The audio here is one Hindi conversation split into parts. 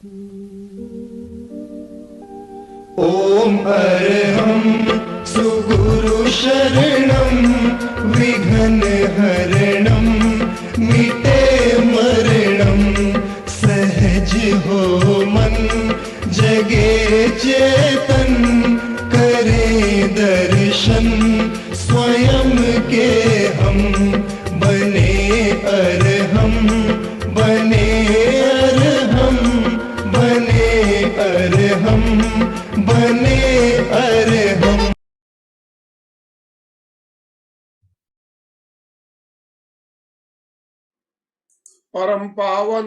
ओम अरहं सुगुरु शरणं विघ्न हरणं मिटे मरणं सहज हो मन जगे चेतन करे दर्शन स्वयं के हम बने अरहं बने अरहं बने अरहं बने अरहं। परम पावन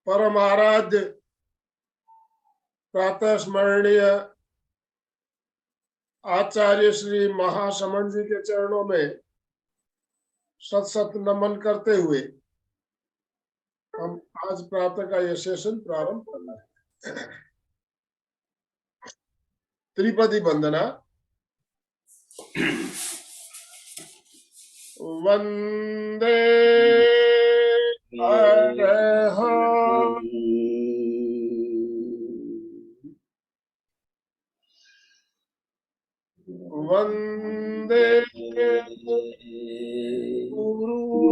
परम आराध्य प्रातः स्मरणीय आचार्य श्री महासमन जी के चरणों में सत सत नमन करते हुए हम आज प्रातः का यह सेशन प्रारंभ करना है। त्रिपदी वंदना। वंदे अरहं वंदे गुरुवरं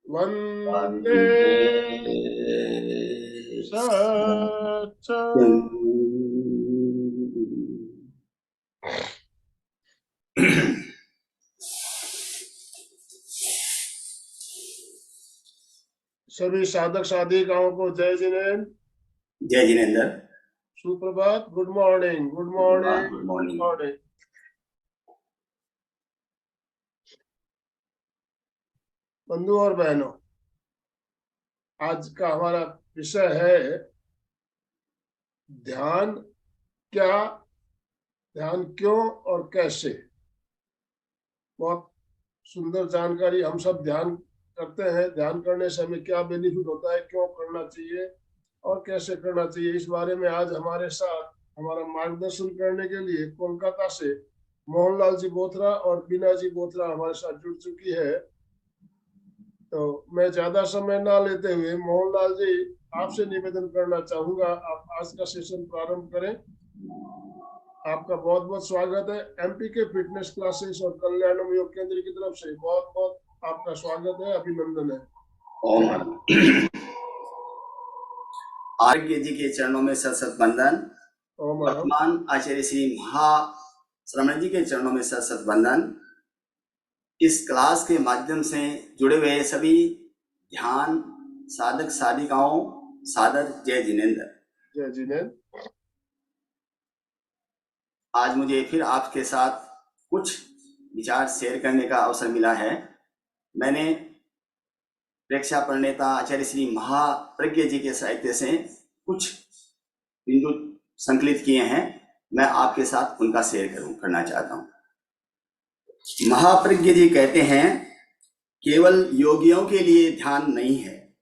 वंदे सत्यं। सभी साधक साधिकाओं को जय जिनेन्द्र। जय जिनेन्द्र। सुप्रभात। Good morning. Good morning. Good morning. बंधु और बहनों, आज का हमारा विषय है ध्यान क्या, ध्यान क्यों और कैसे। बहुत सुंदर जानकारी। हम सब ध्यान करते हैं, ध्यान करने से हमें क्या बेनिफिट होता है, क्यों करना चाहिए और कैसे करना चाहिए, इस बारे में आज हमारे साथ हमारा मार्गदर्शन करने के लिए कोलकाता से मोहनलाल जी बोथरा और बीना जी बोथरा हमारे साथ जुड़ चुकी है। तो मैं ज्यादा समय ना लेते हुए मोहनलाल जी आपसे निवेदन करना चाहूंगा, आप आज का सेशन प्रारंभ करें। आपका बहुत बहुत स्वागत है। एमपी के फिटनेस क्लासेस और कल्याणम योग केंद्र की तरफ से बहुत बहुत आपका स्वागत है, अभिनंदन है। आर्य जी के चरणों में सत सत वंदन। वर्तमान आचार्य श्री महाश्रमण जी के चरणों में सत सत वंदन। इस क्लास के माध्यम से जुड़े हुए सभी ध्यान साधक साधिकाओं सादर जय जिनेन्द्र। जय जिनेन्द्र। आज मुझे फिर आपके साथ कुछ विचार शेयर करने का अवसर मिला है। मैंने प्रेक्षा प्रणेता आचार्य श्री महाप्रज्ञ जी के साहित्य से कुछ बिंदु संकलित किए हैं, मैं आपके साथ उनका शेयर करना चाहता हूं। महाप्रज्ञ जी कहते हैं, केवल योगियों के लिए ध्यान नहीं है,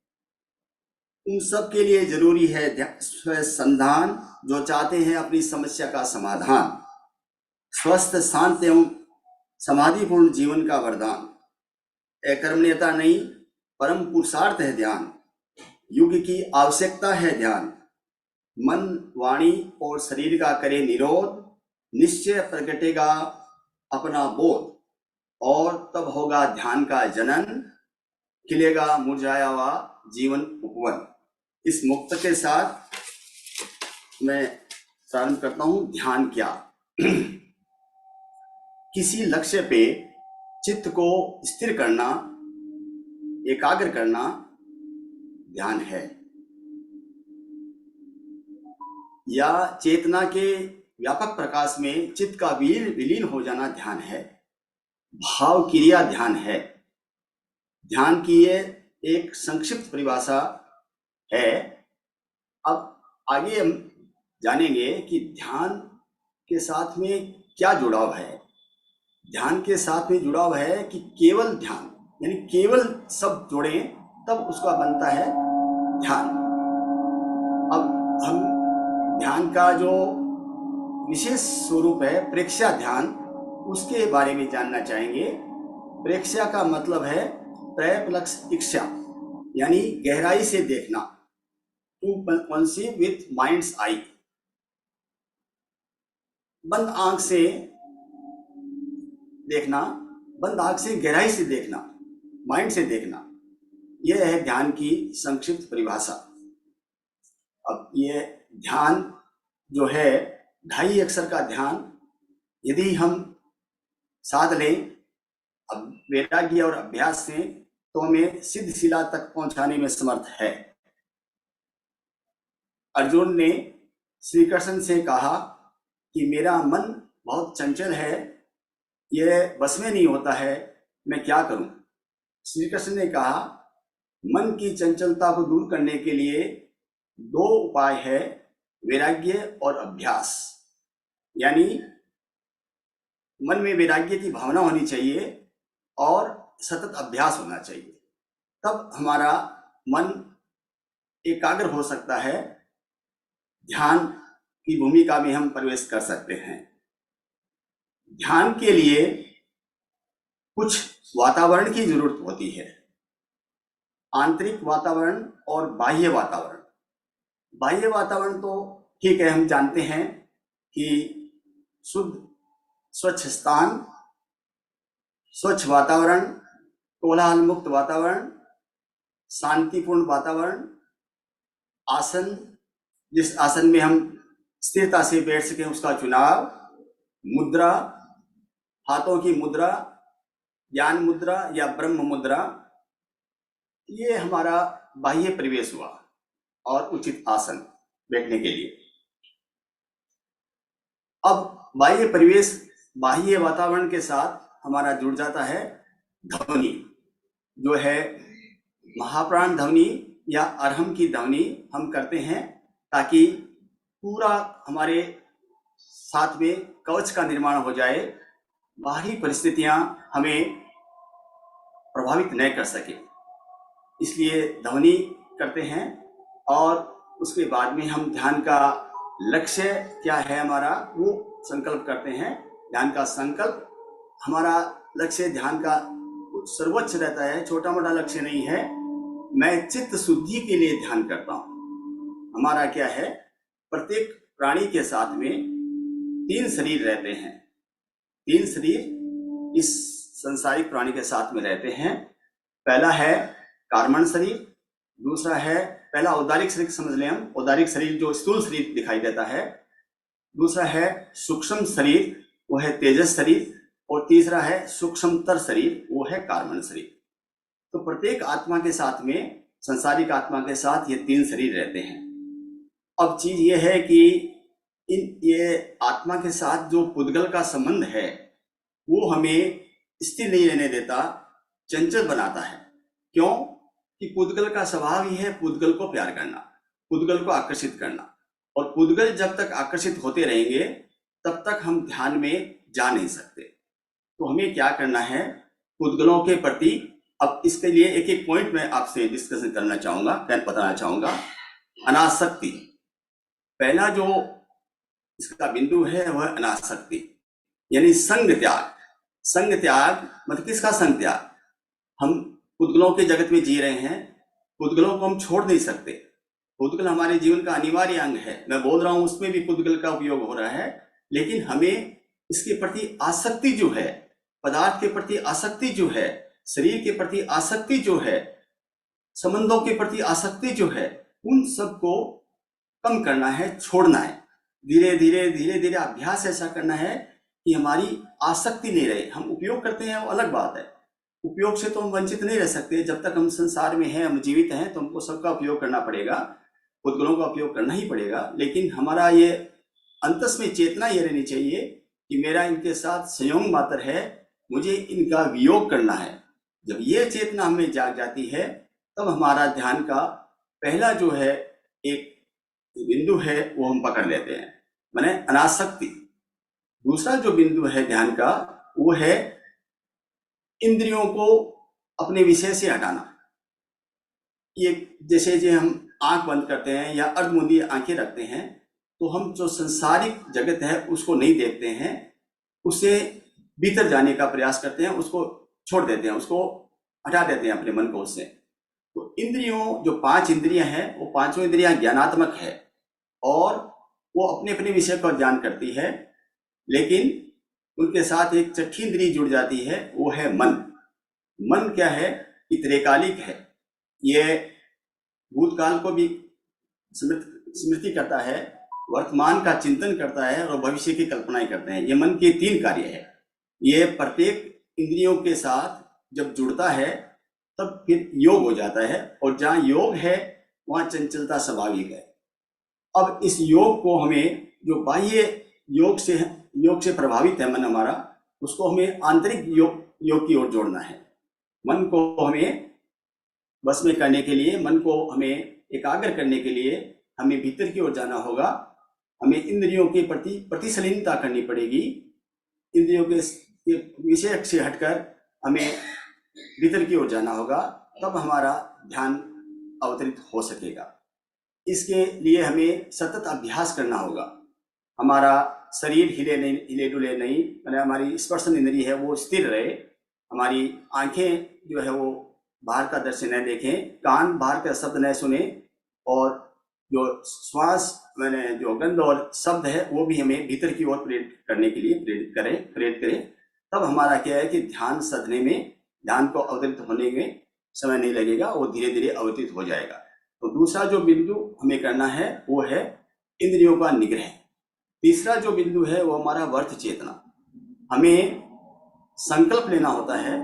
उन सब के लिए जरूरी है संधान, जो चाहते हैं अपनी समस्या का समाधान। स्वस्थ शांत एवं समाधिपूर्ण जीवन का वरदान। अकर्मण्यता नहीं, परम पुरुषार्थ है ध्यान। युग की आवश्यकता है ध्यान। मन वाणी और शरीर का करे निरोध, निश्चय प्रकटेगा अपना बोध, और तब होगा ध्यान का जनन, खिलेगा मुरझाया हुआ जीवन उपवन। इस मुक्त के साथ मैं प्रारंभ करता हूं। ध्यान क्या? किसी लक्ष्य पे चित्त को स्थिर करना, एकाग्र करना ध्यान है, या चेतना के व्यापक प्रकाश में चित्त का विलीन हो जाना ध्यान है। भाव क्रिया ध्यान है। ध्यान की ये एक संक्षिप्त परिभाषा है। अब आगे हम जानेंगे कि ध्यान के साथ में क्या जुड़ाव है। ध्यान के साथ में जुड़ाव है कि केवल ध्यान, यानी केवल सब जोड़ें तब उसका बनता है ध्यान। अब हम ध्यान का जो विशेष स्वरूप है प्रेक्षा ध्यान, उसके बारे में जानना चाहेंगे। प्रेक्ष्या का मतलब है त्रैप्लक्ष्या, यानी गहराई से देखना, टू कंसीव विथ माइंड्स आई। बंद आंख से देखना, बंद आंख से गहराई से देखना, माइंड से देखना, यह है ध्यान की संक्षिप्त परिभाषा। अब ये ध्यान जो है 2.5 अक्षर का ध्यान यदि हम साध लें अब वैराग्य और अभ्यास से, तो हमें सिद्ध शिला तक पहुंचाने में समर्थ है। अर्जुन ने श्री कृष्ण से कहा कि मेरा मन बहुत चंचल है, यह बस में नहीं होता है, मैं क्या करूं? श्री कृष्ण ने कहा मन की चंचलता को दूर करने के लिए 2 उपाय है, वैराग्य और अभ्यास। यानी मन में वैराग्य की भावना होनी चाहिए और सतत अभ्यास होना चाहिए, तब हमारा मन एकाग्र हो सकता है, ध्यान की भूमिका में हम प्रवेश कर सकते हैं। ध्यान के लिए कुछ वातावरण की जरूरत होती है, आंतरिक वातावरण और बाह्य वातावरण। बाह्य वातावरण तो ठीक है, हम जानते हैं कि शुद्ध स्वच्छ स्थान, स्वच्छ वातावरण, कोलाहल मुक्त वातावरण, शांतिपूर्ण वातावरण, आसन जिस आसन में हम स्थिरता से बैठ सकें उसका चुनाव, मुद्रा, हाथों की मुद्रा, ज्ञान मुद्रा या ब्रह्म मुद्रा, ये हमारा बाह्य परिवेश हुआ और उचित आसन बैठने के लिए। अब बाह्य परिवेश, बाह्य वातावरण के साथ हमारा जुड़ जाता है ध्वनि, जो है महाप्राण ध्वनि या अरहम की ध्वनि हम करते हैं, ताकि पूरा हमारे साथ में कवच का निर्माण हो जाए, बाहरी परिस्थितियां हमें प्रभावित न कर सके। इसलिए ध्वनि करते हैं और उसके बाद में हम ध्यान का लक्ष्य क्या है हमारा वो संकल्प करते हैं। ध्यान का संकल्प, हमारा लक्ष्य ध्यान का सर्वोच्च रहता है, छोटा मोटा लक्ष्य नहीं है। मैं चित्त शुद्धि के लिए ध्यान करता हूँ। हमारा क्या है, प्रत्येक प्राणी के साथ में 3 शरीर रहते हैं। 3 शरीर इस संसारिक प्राणी के साथ में रहते हैं। पहला है कार्मण शरीर, दूसरा है, पहला औदारिक शरीर समझ लें हम, औदारिक शरीर जो स्थूल शरीर दिखाई देता है, दूसरा है सूक्ष्म शरीर, वो है तेजस शरीर, और तीसरा है सूक्ष्मतर शरीर, वो है कार्मण शरीर। तो प्रत्येक आत्मा के साथ में, संसारिक आत्मा के साथ ये 3 शरीर रहते हैं। अब चीज ये है कि ये आत्मा के साथ जो पुद्गल का संबंध है वो हमें स्थिर नहीं रहने देता, चंचल बनाता है। क्यों? कि पुद्गल का स्वभाव ही है पुद्गल को प्यार करना, पुद्गल को आकर्षित करना, और पुद्गल जब तक आकर्षित होते रहेंगे तब तक हम ध्यान में जा नहीं सकते। तो हमें क्या करना है, पुद्गलों के प्रति, अब इसके लिए एक एक पॉइंट में आपसे डिस्कशन करना चाहूंगा, बताना चाहूंगा। अनासक्ति, पहला जो इसका बिंदु है वह अनासक्ति, यानी संग त्याग। संग त्याग मतलब किसका संग त्याग? हम पुद्गलों के जगत में जी रहे हैं, पुद्गलों को हम छोड़ नहीं सकते। पुद्गल हमारे जीवन का अनिवार्य अंग है। मैं बोल रहा हूं उसमें भी पुद्गल का उपयोग हो रहा है, लेकिन हमें इसके प्रति आसक्ति जो है, पदार्थ के प्रति आसक्ति जो है, शरीर के प्रति आसक्ति जो है, संबंधों के प्रति आसक्ति जो है, उन सबको कम करना है, छोड़ना है। धीरे धीरे धीरे धीरे अभ्यास ऐसा करना है कि हमारी आसक्ति नहीं रहे। हम उपयोग करते हैं वो अलग बात है, उपयोग से तो हम वंचित नहीं रह सकते। जब तक हम संसार में हैं, हम जीवित हैं, तो हमको सबका उपयोग करना पड़ेगा, पुद्गलों का उपयोग करना ही पड़ेगा। लेकिन हमारा ये अंतस में चेतना ये रहनी चाहिए कि मेरा इनके साथ संयोग मात्र है, मुझे इनका वियोग करना है। जब ये चेतना हमें जाग जाती है तब हमारा ध्यान का पहला जो है एक बिंदु है वो हम पकड़ लेते हैं, माने अनासक्ति। दूसरा जो बिंदु है ध्यान का वो है इंद्रियों को अपने विषय से हटाना। ये जैसे जो हम आंख बंद करते हैं या अर्धमुंदी आंखें रखते हैं, तो हम जो संसारिक जगत है उसको नहीं देखते हैं, उसे भीतर जाने का प्रयास करते हैं, उसको छोड़ देते हैं, उसको हटा देते हैं अपने मन को उससे। तो इंद्रियों, जो 5 इंद्रियां हैं, वो पांचों इंद्रियां ज्ञानात्मक है और वो अपने अपने विषय पर ज्ञान करती है, लेकिन उनके साथ एक छठी इंद्रिय जुड़ जाती है, वो है मन। मन क्या है कि त्रैकालिक है, ये भूतकाल को भी स्मृति करता है, वर्तमान का चिंतन करता है और भविष्य की कल्पनाएं करते हैं। ये मन के 3 कार्य है। ये प्रत्येक इंद्रियों के साथ जब जुड़ता है तब फिर योग हो जाता है, और जहाँ योग है वहाँ चंचलता स्वाभाविक है। अब इस योग को हमें, जो बाह्य योग से प्रभावित है मन हमारा, उसको हमें आंतरिक योग की ओर जोड़ना है। मन को हमें बस में करने के लिए, मन को हमें एकाग्र करने के लिए हमें भीतर की ओर जाना होगा। हमें इंद्रियों के प्रति प्रतिसलीनता करनी पड़ेगी। इंद्रियों के विषय से हटकर हमें भीतर की ओर जाना होगा, तब हमारा ध्यान अवतरित हो सकेगा। इसके लिए हमें सतत अभ्यास करना होगा। हमारा शरीर हिले डुले नहीं, मैंने हमारी स्पर्शन इंद्रिय है वो स्थिर रहे, हमारी आंखें जो है वो बाहर का दृश्य न देखें, कान बाहर का शब्द न सुने, और जो श्वास मैंने जो गंध और शब्द है वो भी हमें भीतर की ओर प्रेरित करने के लिए प्रेरित करें। तब हमारा क्या है कि ध्यान सधने में, ध्यान को अवतरित होने में समय नहीं लगेगा, वो धीरे धीरे अवतरित हो जाएगा। तो दूसरा जो बिंदु हमें करना है वो है इंद्रियों का निग्रह। तीसरा जो बिंदु है वो हमारा वर्त चेतना। हमें संकल्प लेना होता है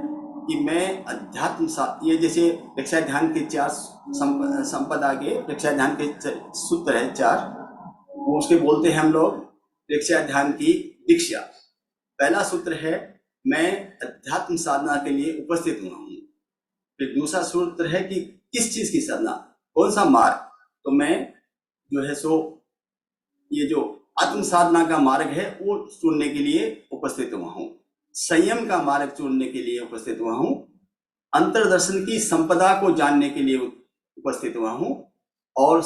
कि मैं अध्यात्म ये जैसे रक्षा ध्यान के 4 संपदा के रक्षा ध्यान के सूत्र है 4, वो उसके बोलते हैं हम लोग रक्षा ध्यान की दीक्षा। पहला सूत्र है मैं अध्यात्म साधना के लिए उपस्थित हुआ हूँ। फिर दूसरा सूत्र है कि किस चीज की साधना, कौन सा मार्ग, तो मैं जो है सो ये जो आत्म साधना का मार्ग है वो चुनने के लिए उपस्थित हुआ हूँ। संयम का मार्ग चुनने के लिए उपस्थित हुआ हूँ। अंतर्दर्शन की संपदा को जानने के लिए उपस्थित हुआ हूँ, और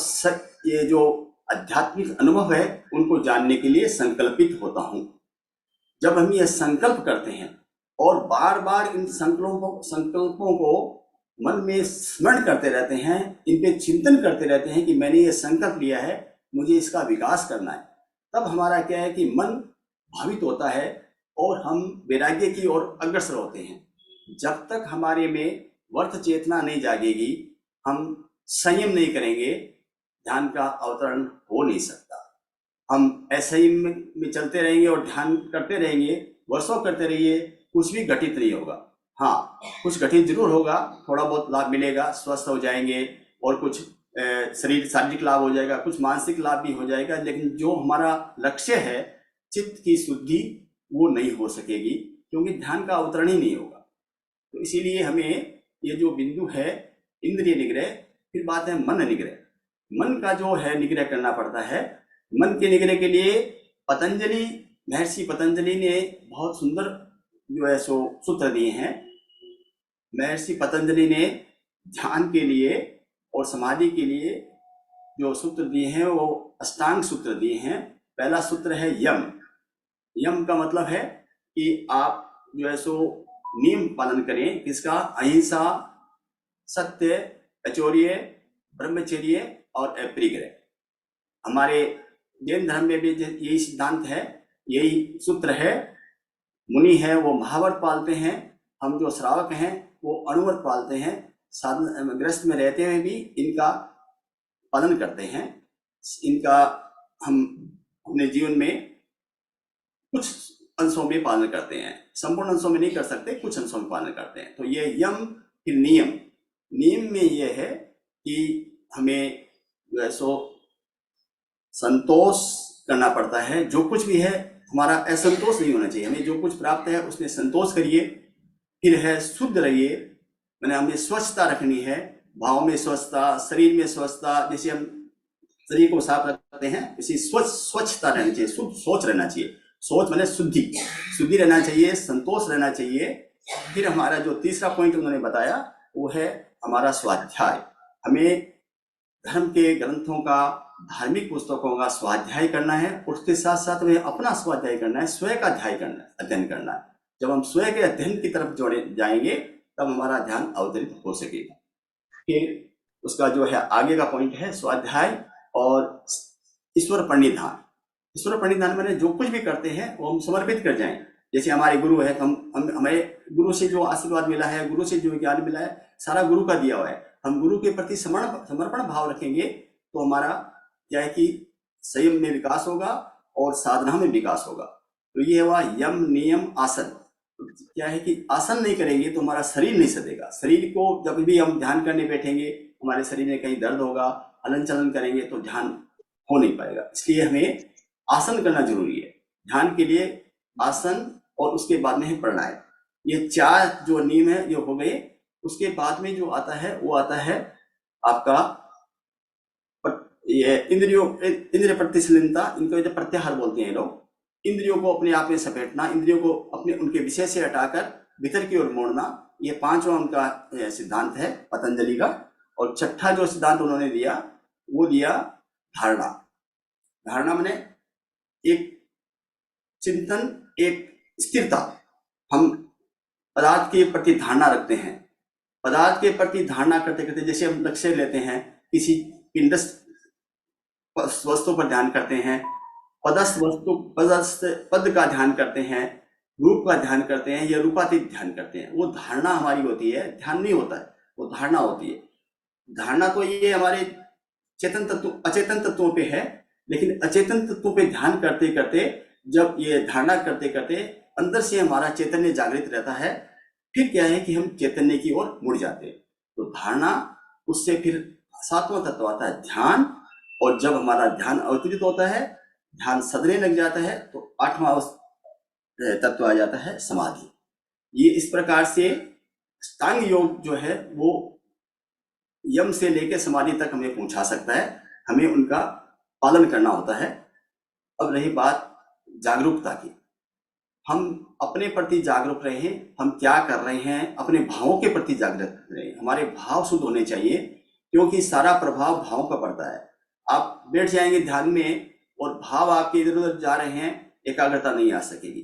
ये जो आध्यात्मिक अनुभव है उनको जानने के लिए संकल्पित होता हूँ। जब हम ये संकल्प करते हैं और बार बार इन संकल्पों को मन में स्मरण करते रहते हैं, इन पे चिंतन करते रहते हैं कि मैंने ये संकल्प लिया है, मुझे इसका विकास करना है, तब हमारा क्या है कि मन भावित होता है और हम वैराग्य की ओर अग्रसर होते हैं। जब तक हमारे में वर्त चेतना नहीं जागेगी, हम संयम नहीं करेंगे, ध्यान का अवतरण हो नहीं सकता। हम ऐसे ही में चलते रहेंगे और ध्यान करते रहेंगे, वर्षों करते रहिए, कुछ भी घटित नहीं होगा। हाँ, कुछ घटित जरूर होगा, थोड़ा बहुत लाभ मिलेगा, स्वस्थ हो जाएंगे और कुछ शारीरिक लाभ हो जाएगा, कुछ मानसिक लाभ भी हो जाएगा, लेकिन जो हमारा लक्ष्य है चित्त की शुद्धि वो नहीं हो सकेगी, क्योंकि ध्यान का अवतरण ही नहीं होगा। तो इसीलिए हमें ये जो बिंदु है इंद्रिय निग्रह, फिर बात है मन निग्रह। मन का जो है निग्रह करना पड़ता है। मन के निग्रह के लिए महर्षि पतंजलि ने बहुत सुंदर जो है सो सूत्र दिए हैं। महर्षि पतंजलि ने ध्यान के लिए और समाधि के लिए जो सूत्र दिए हैं वो अष्टांग सूत्र दिए हैं। पहला सूत्र है यम। यम का मतलब है कि आप जो है सो नियम पालन करें, किसका? अहिंसा, सत्य, अचौर्य, ब्रह्मचर्य और अपरिग्रह। हमारे जैन धर्म में भी यही सिद्धांत है, यही सूत्र है। मुनि है वो महाव्रत पालते हैं, हम जो श्रावक हैं वो अणुव्रत पालते हैं। साधन ग्रस्त में रहते हुए भी इनका पालन करते हैं। इनका हम अपने जीवन में कुछ अंशों में पालन करते हैं, संपूर्ण अंशों में नहीं कर सकते, कुछ अंशों में पालन करते हैं। तो ये यम फिर नियम में ये है कि हमें जो है सो संतोष करना पड़ता है। जो कुछ भी है हमारा असंतोष नहीं होना चाहिए, हमें जो कुछ प्राप्त है उसमें संतोष करिए। फिर है शुद्ध रहिए, मैंने हमें स्वच्छता रखनी है, भाव में स्वच्छता, शरीर में स्वच्छता। जैसे हम शरीर को साफ रखते हैं इसी स्वच्छता रहनी चाहिए, शुद्ध सोच रहना चाहिए। सोच मैंने शुद्धि रहना चाहिए, संतोष रहना चाहिए। फिर हमारा जो तीसरा पॉइंट उन्होंने बताया वो है हमारा स्वाध्याय। हमें धर्म के ग्रंथों का, धार्मिक पुस्तकों का स्वाध्याय करना है, उसके साथ साथ हमें अपना स्वाध्याय करना है, स्वयं का अध्ययन करना है। जब हम स्वयं के अध्ययन की तरफ जोड़े जाएंगे तब हमारा ध्यान अवतरित हो सकेगा। फिर उसका जो है आगे का पॉइंट है स्वाध्याय और ईश्वर प्रणिधान। ईश्वर प्रणिधान मैंने जो कुछ भी करते हैं वो हम समर्पित कर जाएं। जैसे हमारे गुरु है, हम हमें गुरु से जो आशीर्वाद मिला है, गुरु से जो ज्ञान मिला है, सारा गुरु का दिया हुआ है। हम गुरु के प्रति समर्पण भाव रखेंगे तो हमारा क्या है कि संयम में विकास होगा और साधना में विकास होगा। तो ये हुआ यम नियम आसन। क्या है कि आसन नहीं करेंगे तो हमारा शरीर नहीं सदेगा। शरीर को जब भी हम ध्यान करने बैठेंगे हमारे शरीर में कहीं दर्द होगा, हलन चलन करेंगे तो ध्यान हो नहीं पाएगा। इसलिए हमें आसन करना जरूरी है। ध्यान के लिए आसन और उसके बाद में है प्राणायाम। ये 4 जो नियम है ये हो गए। उसके बाद में जो आता है वो आता है आपका ये इंद्रिय प्रतिशीलता, इनको जो प्रत्याहार बोलते हैं लोग। इंद्रियों को अपने आप में समेटना, इंद्रियों को अपने उनके विषय से हटाकर भीतर की ओर मोड़ना, ये 5वां उनका सिद्धांत है पतंजलि का। और छठा जो सिद्धांत उन्होंने दिया वो दिया धारणा। धारणा माने एक चिंतन, एक स्थिरता। हम पदार्थ के प्रति धारणा रखते हैं। पदार्थ के प्रति धारणा करते करते जैसे हम लक्ष्य लेते हैं, किसी पिंडस्थ वस्तु पर ध्यान करते हैं, पदस्थ वस्तु पद का ध्यान करते हैं, रूप का ध्यान करते हैं या रूपातीत ध्यान करते हैं, वो धारणा हमारी होती है। ध्यान नहीं होता है, वो धारणा होती है। धारणा तो ये हमारे चेतन तत्व अचेतन तत्वों पे है, लेकिन अचेतन तत्वों पे ध्यान करते करते जब ये धारणा करते करते अंदर से हमारा चैतन्य जागृत रहता है, फिर क्या है कि हम चैतन्य की ओर मुड़ जाते हैं। तो धारणा, उससे फिर 7वां तत्व आता है ध्यान। और जब हमारा ध्यान अवतरित होता है, ध्यान सधने लग जाता है, तो 8वां तत्व आ जाता है समाधि। ये इस प्रकार से अष्टांग योग जो है वो यम से लेकर समाधि तक हमें पहुंचा सकता है। हमें उनका पालन करना होता है। अब रही बात जागरूकता की, हम अपने प्रति जागरूक रहें। हम क्या कर रहे हैं, अपने भावों के प्रति जागरूक रहें। हमारे भाव शुद्ध होने चाहिए, क्योंकि सारा प्रभाव भावों का पड़ता है। आप बैठ जाएंगे ध्यान में और भाव आपके इधर उधर जा रहे हैं, एकाग्रता नहीं आ सकेगी।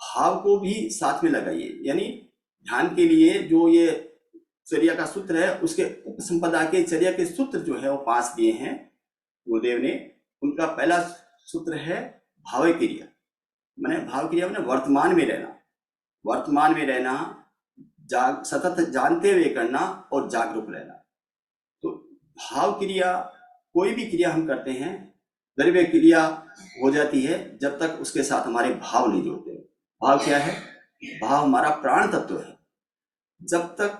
भाव को भी साथ में लगाइए। यानी ध्यान के लिए जो ये चर्या का सूत्र है, उसके उपसंपदा के चर्या के सूत्र जो है वो 5 दिए हैं गुरुदेव ने। उनका पहला सूत्र है भाव क्रिया। मैंने भाव क्रिया मैंने वर्तमान में रहना। वर्तमान में रहना, सतत जानते हुए करना और जागरूक रहना। तो भाव क्रिया, कोई भी क्रिया हम करते हैं, द्रव्य क्रिया हो जाती है जब तक उसके साथ हमारे भाव नहीं जुड़ते। भाव क्या है? भाव हमारा प्राण तत्व है। जब तक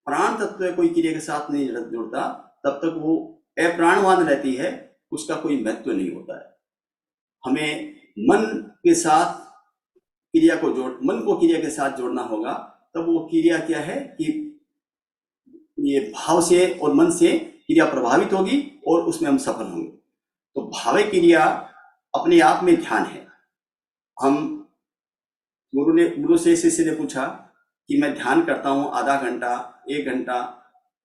प्राण तत्व कोई क्रिया के साथ नहीं जुड़ता तब तक वो अप्राणवान रहती है, उसका कोई महत्व नहीं होता है। हमें मन के साथ मन को क्रिया के साथ जोड़ना होगा, तब वो क्रिया क्या है कि ये भाव से और मन से क्रिया प्रभावित होगी और उसमें हम सफल होंगे। तो भाव क्रिया अपने आप में ध्यान है। हम गुरु से शिष्य ने पूछा कि मैं ध्यान करता हूँ आधा घंटा, 1 घंटा,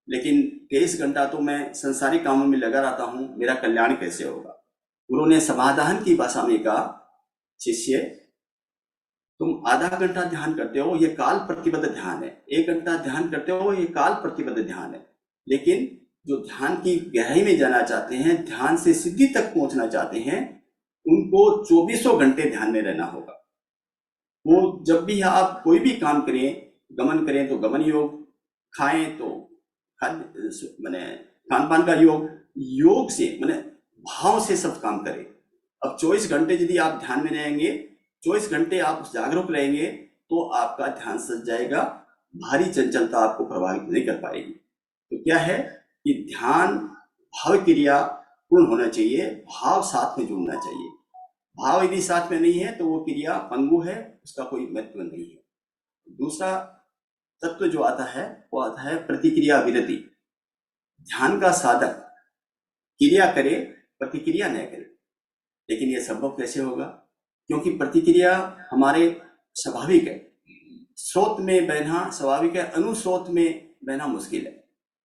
लेकिन 23 घंटा तो मैं संसारिक कामों में लगा रहता हूँ, मेरा कल्याण कैसे होगा? गुरु ने समाधान की भाषा में कहा, शिष्य तुम आधा घंटा ध्यान करते हो, ये काल प्रतिबद्ध ध्यान है। 1 घंटा ध्यान करते हो, ये काल प्रतिबद्ध ध्यान है। लेकिन जो ध्यान की गहराई में जाना चाहते हैं, ध्यान से सिद्धि तक पहुंचना चाहते हैं, उनको 24 घंटे ध्यान में रहना होगा। वो जब भी आप कोई भी काम करें, गमन करें तो गमन योग, खाएं तो खान पान का योग, योग से भाव से सब काम करें। अब 24 घंटे यदि आप ध्यान में रहेंगे, 24 घंटे आप जागरूक रहेंगे, तो आपका ध्यान सज जाएगा। भारी चंचलता आपको प्रभावित नहीं कर पाएगी। तो क्या है कि ध्यान भाव क्रिया पूर्ण होना चाहिए, भाव साथ में जुड़ना चाहिए। भाव यदि साथ में नहीं है तो वो क्रिया पंगु है, उसका कोई महत्व नहीं है। दूसरा तत्व जो आता है वो आता है प्रतिक्रिया विरति। ध्यान का साधक क्रिया करे, प्रतिक्रिया न करे। लेकिन यह संभव कैसे होगा? क्योंकि प्रतिक्रिया हमारे स्वाभाविक है। स्रोत में बहना स्वाभाविक है, अनुस्रोत में बहना मुश्किल है।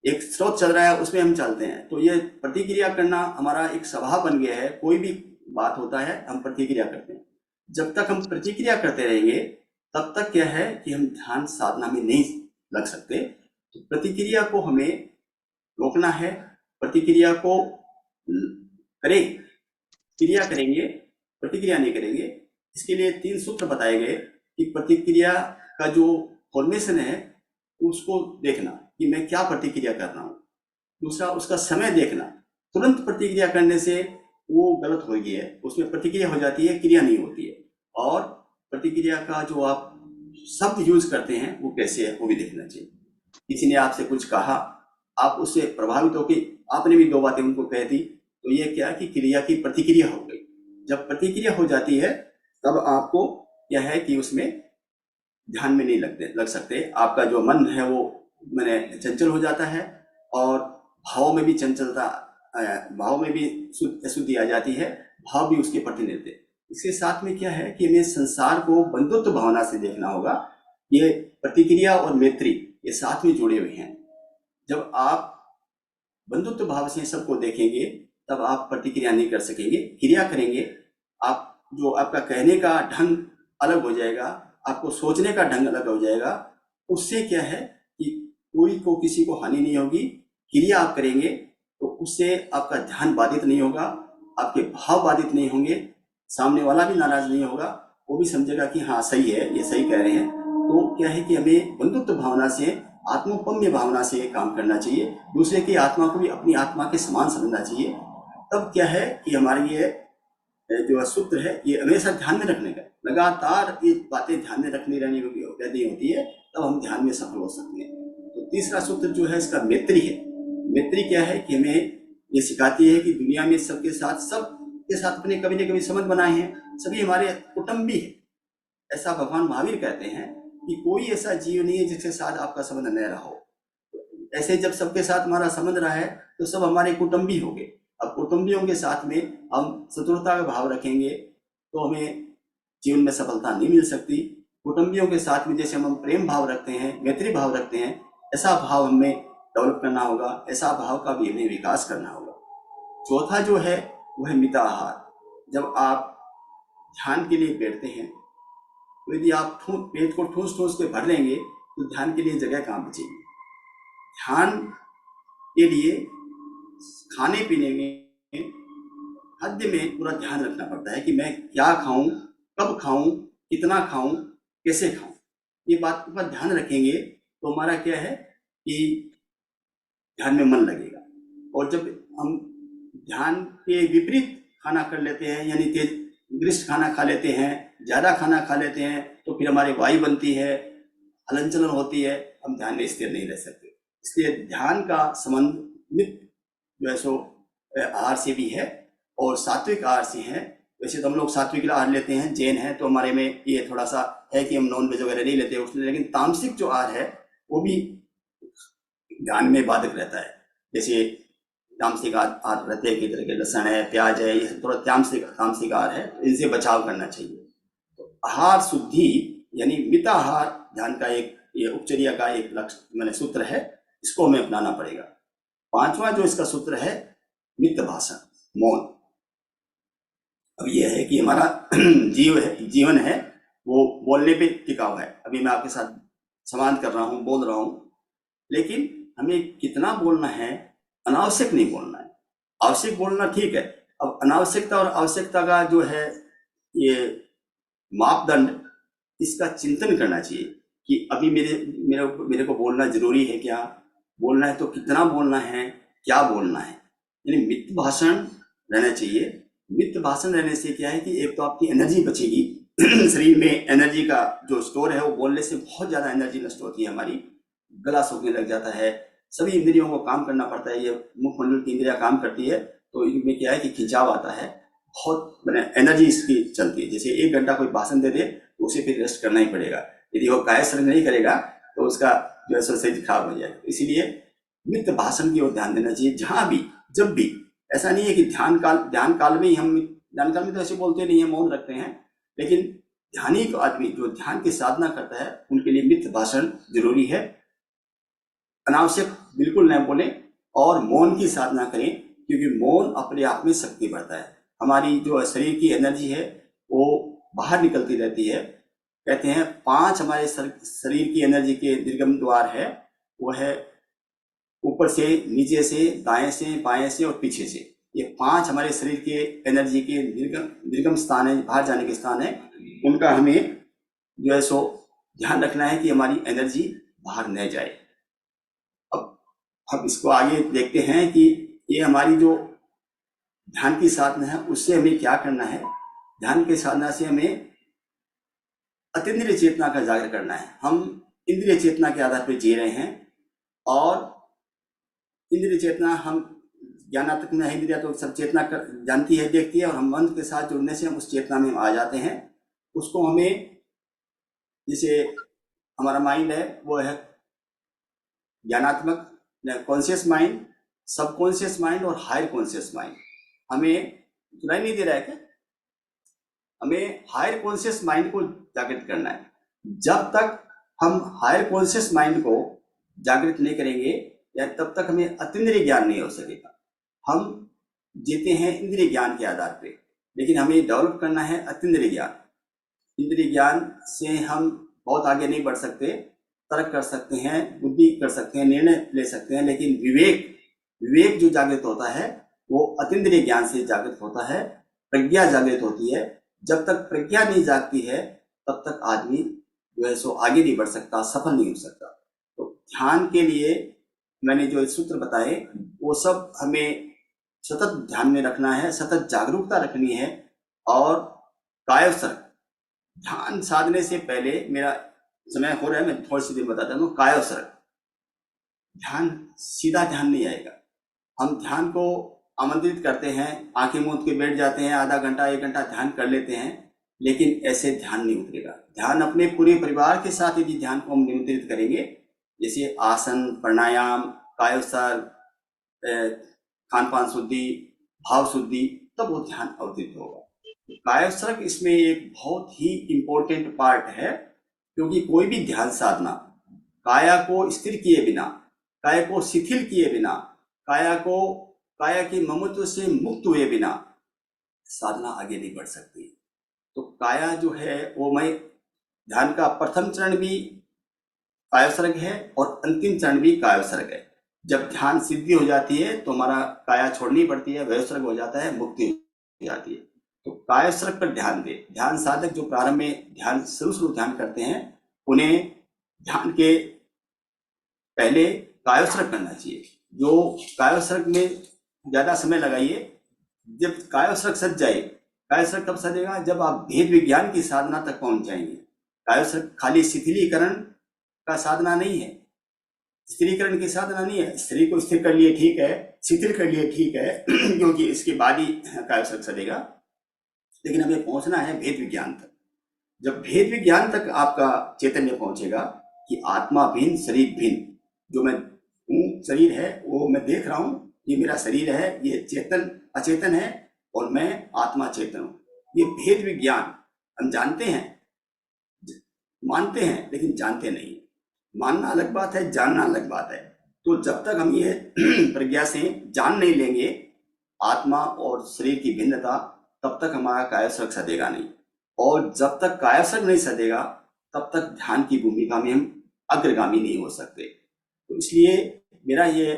एक स्रोत चल रहा है, उसमें हम चलते हैं, तो ये प्रतिक्रिया करना हमारा एक स्वभाव बन गया है। कोई भी बात होता है हम प्रतिक्रिया करते हैं। जब तक हम प्रतिक्रिया करते रहेंगे तब तक क्या है कि हम ध्यान साधना में नहीं लग सकते। तो प्रतिक्रिया को हमें रोकना है, प्रतिक्रिया को करें, क्रिया करेंगे, प्रतिक्रिया नहीं करेंगे। इसके लिए 3 सूत्र बताए गए कि प्रतिक्रिया का जो फॉर्मेशन है उसको देखना कि मैं क्या प्रतिक्रिया कर रहा हूँ। दूसरा, उसका समय देखना, तुरंत प्रतिक्रिया करने से वो गलत हो गई है, उसमें प्रतिक्रिया हो जाती है, क्रिया नहीं होती है। और प्रतिक्रिया का जो आप शब्द यूज करते हैं वो कैसे है वो भी देखना चाहिए। किसी ने आपसे कुछ कहा, आप उससे प्रभावित होकर आपने भी 2 बातें उनको कह दी, तो ये क्या कि क्रिया की प्रतिक्रिया हो गई। जब प्रतिक्रिया हो जाती है तब आपको क्या है कि उसमें ध्यान में नहीं लग सकते। आपका जो मन है वो मैंने चंचल हो जाता है और भाव में भी चंचलता, भाव में भी अशुद्धि आ जाती है, भाव भी उसके प्रति नहीं रहते। इसके साथ में क्या है कि हमें संसार को बंधुत्व भावना से देखना होगा। ये प्रतिक्रिया और मैत्री ये साथ में जुड़े हुए हैं। जब आप बंधुत्व भाव से सबको देखेंगे तब आप प्रतिक्रिया नहीं कर सकेंगे, क्रिया करेंगे। आप जो आपका कहने का ढंग अलग हो जाएगा, आपको सोचने का ढंग अलग हो जाएगा। उससे क्या है कि कोई को किसी को हानि नहीं होगी। क्रिया आप करेंगे तो उससे आपका ध्यान बाधित नहीं होगा, आपके भाव बाधित नहीं होंगे, सामने वाला भी नाराज नहीं होगा, वो भी समझेगा कि हाँ सही है, ये सही कह रहे हैं। तो क्या है कि हमें बंधुत्व भावना से, आत्मोपम्य भावना से काम करना चाहिए। दूसरे की आत्मा को भी अपनी आत्मा के समान समझना चाहिए। तब क्या है कि हमारी ये जो सूत्र है ये हमेशा ध्यान में रखने का, लगातार ये बातें ध्यान में रखनी रहनी होती है, तब हम ध्यान में सफल हो सकते हैं। तो तीसरा सूत्र जो है इसका मैत्री है। मैत्री क्या है कि हमें ये सिखाती है कि दुनिया में सबके साथ अपने कभी न कभी संबंध बनाए हैं, सभी हमारे कुटुंबी है। ऐसा भगवान महावीर कहते हैं कि कोई ऐसा जीव नहीं है जिसके साथ आपका संबंध न रहा हो। ऐसे जब सबके साथ हमारा संबंध रहा है तो सब हमारे कुटुंबी हो गए। अब कुटुंबियों के साथ में हम शत्रुता का भाव रखेंगे तो हमें जीवन में सफलता नहीं मिल सकती। कुटुंबियों के साथ में जैसे हम प्रेम भाव रखते हैं, मैत्री भाव रखते हैं, ऐसा भाव हमें डेवलप करना होगा, ऐसा भाव का भी हमें विकास करना होगा। चौथा जो है वह है मिताहार। जब आप ध्यान के लिए बैठते हैं तो यदि आप पेट को ठूस के भर लेंगे तो ध्यान के लिए जगह कहाँ बचेगी। ध्यान के लिए खाने पीने में खाद्य में पूरा ध्यान रखना पड़ता है कि मैं क्या खाऊं, कब खाऊं, कितना खाऊं, कैसे खाऊं। ये बात पर ध्यान रखेंगे तो हमारा क्या है कि ध्यान में मन लगेगा। और जब हम ध्यान के विपरीत खाना कर लेते हैं, यानी तेज ग्रिष्ट खाना खा लेते हैं, ज़्यादा खाना खा लेते हैं, तो फिर हमारी वायु बनती है, हलन चलन होती है, हम ध्यान में स्थिर नहीं रह सकते। इसलिए ध्यान का संबंध मित जो है सो आहार से भी है और सात्विक आहार से है। वैसे तो हम लोग सात्विक आहार लेते हैं, जैन है, तो हमारे में ये थोड़ा सा है कि हम नॉन वेज वगैरह नहीं लेते उसमें, लेकिन तामसिक जो आहार है वो भी ध्यान में बाधक रहता है। जैसे तामसिक आहार रहते हैं, कई तरह के लहसुन है, प्याज है, ये थोड़ा तामसिक आहार है, तो इनसे बचाव करना चाहिए। तो आहार शुद्धि यानी मिताहार ध्यान का एक ये उपचर्या का एक लक्ष्य मैंने सूत्र है, इसको हमें अपनाना पड़ेगा। 5वां जो इसका सूत्र है मित भाषण, मौन। अब ये है कि हमारा जीवन है वो बोलने पे टिका हुआ है। अभी मैं आपके साथ संवाद कर रहा हूँ, बोल रहा हूँ, लेकिन हमें कितना बोलना है, अनावश्यक नहीं बोलना है। आवश्यक बोलना ठीक है। अब अनावश्यकता और आवश्यकता का जो है ये मापदंड, इसका चिंतन करना चाहिए कि अभी मेरे को बोलना जरूरी है क्या, बोलना है तो कितना बोलना है, क्या बोलना है। यानी मित भाषण रहना चाहिए। मित भाषण रहने से क्या है कि एक तो आपकी एनर्जी बचेगी शरीर में एनर्जी का जो स्टोर है वो बोलने से बहुत ज़्यादा एनर्जी नष्ट होती है हमारी, गला सूखने लग जाता है, सभी इंद्रियों को काम करना पड़ता है। ये मुखमंडल की इंद्रियां काम करती है तो इनमें क्या है कि खिंचाव आता है, बहुत मैंने एनर्जी इसकी चलती है। जैसे 1 घंटा कोई भाषण दे दे तो उसे फिर रेस्ट करना ही पड़ेगा। यदि वो काया श्रम नहीं करेगा तो उसका जो है शरीर खराब हो जाएगा। इसीलिए मित भाषण की ओर ध्यान देना चाहिए जहाँ भी, जब भी। ऐसा नहीं है कि ध्यान काल में ही हम, ध्यान काल में तो ऐसे बोलते नहीं है, मौन रखते हैं, लेकिन ध्यानी को आदमी जो ध्यान की साधना करता है उनके लिए मित भाषण जरूरी है। अनावश्यक बिल्कुल न बोले और मौन की साधना करें, क्योंकि मौन अपने आप में शक्ति बढ़ता है। हमारी जो शरीर की एनर्जी है वो बाहर निकलती रहती है कहते हैं 5 हमारे शरीर की एनर्जी के निर्गम द्वार है, वो है ऊपर से, नीचे से, दाएं से, बाएं से और पीछे से। ये 5 हमारे शरीर के एनर्जी के निर्गम स्थान है, बाहर जाने के स्थान है। उनका हमें जो है सो ध्यान रखना है कि हमारी एनर्जी बाहर न जाए। अब इसको आगे देखते हैं कि ये हमारी जो ध्यान की साधना है उससे हमें क्या करना है। ध्यान के साधना से हमें अतीन्द्रिय चेतना का जागर करना है। हम इंद्रिय चेतना के आधार पर जी रहे हैं और इंद्रिय चेतना हम ज्ञानात्मक में है, इंद्रिया तो सब चेतना जानती है, देखती है, और हम मन के साथ जुड़ने से हम उस चेतना में आ जाते हैं। उसको हमें, जैसे हमारा माइंड है वो है ज्ञानात्मक कॉन्शियस माइंड, सबकॉन्शियस माइंड और हायर कॉन्शियस माइंड। हमें सुनाई नहीं दे रहा है क्या? हमें हायर कॉन्शियस माइंड को जागृत करना है। जब तक हम हायर कॉन्शियस माइंड को जागृत नहीं करेंगे या तब तक हमें अतीन्द्रिय ज्ञान नहीं हो सकेगा। हम जीते हैं इंद्रिय ज्ञान के आधार पे, लेकिन हमें डेवलप करना है अतीन्द्रिय ज्ञान। इंद्रिय ज्ञान से हम बहुत आगे नहीं बढ़ सकते, तर्क कर सकते हैं, बुद्धि कर सकते हैं, निर्णय ले सकते हैं, लेकिन विवेक जो जागृत होता है वो अतीन्द्रिय ज्ञान से जागृत होता है। प्रज्ञा जागृत होती है। जब तक प्रज्ञा नहीं जागती है तब तक आदमी जो है सो आगे नहीं बढ़ सकता, सफल नहीं हो सकता। तो ध्यान के लिए मैंने जो सूत्र बताए वो सब हमें सतत ध्यान में रखना है, सतत जागरूकता रखनी है। और कायोत्सर्ग, ध्यान साधने से पहले, मेरा समय हो रहा है, मैं थोड़ी सी देर बताता हूँ। कायोत्सर्ग, ध्यान सीधा ध्यान नहीं आएगा। हम ध्यान को आमंत्रित करते हैं, आंखें मूंद के बैठ जाते हैं, आधा घंटा 1 घंटा ध्यान कर लेते हैं, लेकिन ऐसे ध्यान नहीं उतरेगा। ध्यान अपने पूरे परिवार के साथ यदि ध्यान को हम नियंत्रित करेंगे, जैसे आसन, प्राणायाम, कायोत्सर्ग, खान पान शुद्धि, भाव शुद्धि, तब वो ध्यान अवतरित होगा। कायोत्सर्ग इसमें एक बहुत ही इंपॉर्टेंट पार्ट है, क्योंकि कोई भी ध्यान साधना काया को स्थिर किए बिना, काया को शिथिल किए बिना, काया के ममत्व से मुक्त हुए बिना साधना आगे नहीं बढ़ सकती। तो काया जो है वो, मैं ध्यान का प्रथम चरण भी कायोत्सर्ग है और अंतिम चरण भी कायोत्सर्ग है। जब ध्यान सिद्धि हो जाती है तो हमारा काया छोड़नी पड़ती है, वयोत्सर्ग हो जाता है, मुक्ति हो जाती है। तो कायोत्सर्ग पर ध्यान दे। ध्यान साधक जो प्रारंभ में ध्यान शुरू ध्यान करते हैं, उन्हें ध्यान के पहले कायोत्सर्ग करना चाहिए। जो कायोत्सर्ग में ज्यादा समय लगाइए, जब कायोत्सर्ग सज जाए, कायोत्सर्ग कब सजेगा? जब आप भेद विज्ञान की साधना तक पहुंच जाएंगे। कायोत्सर्ग खाली शिथिलीकरण का साधना नहीं है, स्थिरीकरण की साधना नहीं है। स्त्री को स्थिर कर लिए ठीक है, शिथिल कर लिए ठीक है, क्योंकि इसके बाद ही कायोत्सर्ग सजेगा। लेकिन हमें पहुंचना है भेद विज्ञान तक। जब भेद विज्ञान तक आपका चैतन्य पहुंचेगा कि आत्मा भिन्न, शरीर भिन्न, जो मैं हूँ शरीर है वो मैं देख रहा हूँ, ये मेरा शरीर है, ये चेतन अचेतन है और मैं आत्मा चेतन हूँ, ये भेद विज्ञान हम जानते हैं, मानते हैं, लेकिन जानते नहीं। मानना अलग बात है, जानना अलग बात है। तो जब तक हम ये प्रज्ञा से जान नहीं लेंगे आत्मा और शरीर की भिन्नता, तब तक हमारा कायोत्सर्ग सदेगा नहीं। और जब तक कायोत्सर्ग नहीं सदेगा तब तक ध्यान की भूमिका में हम अग्रगामी नहीं हो सकते। तो इसलिए मेरा ये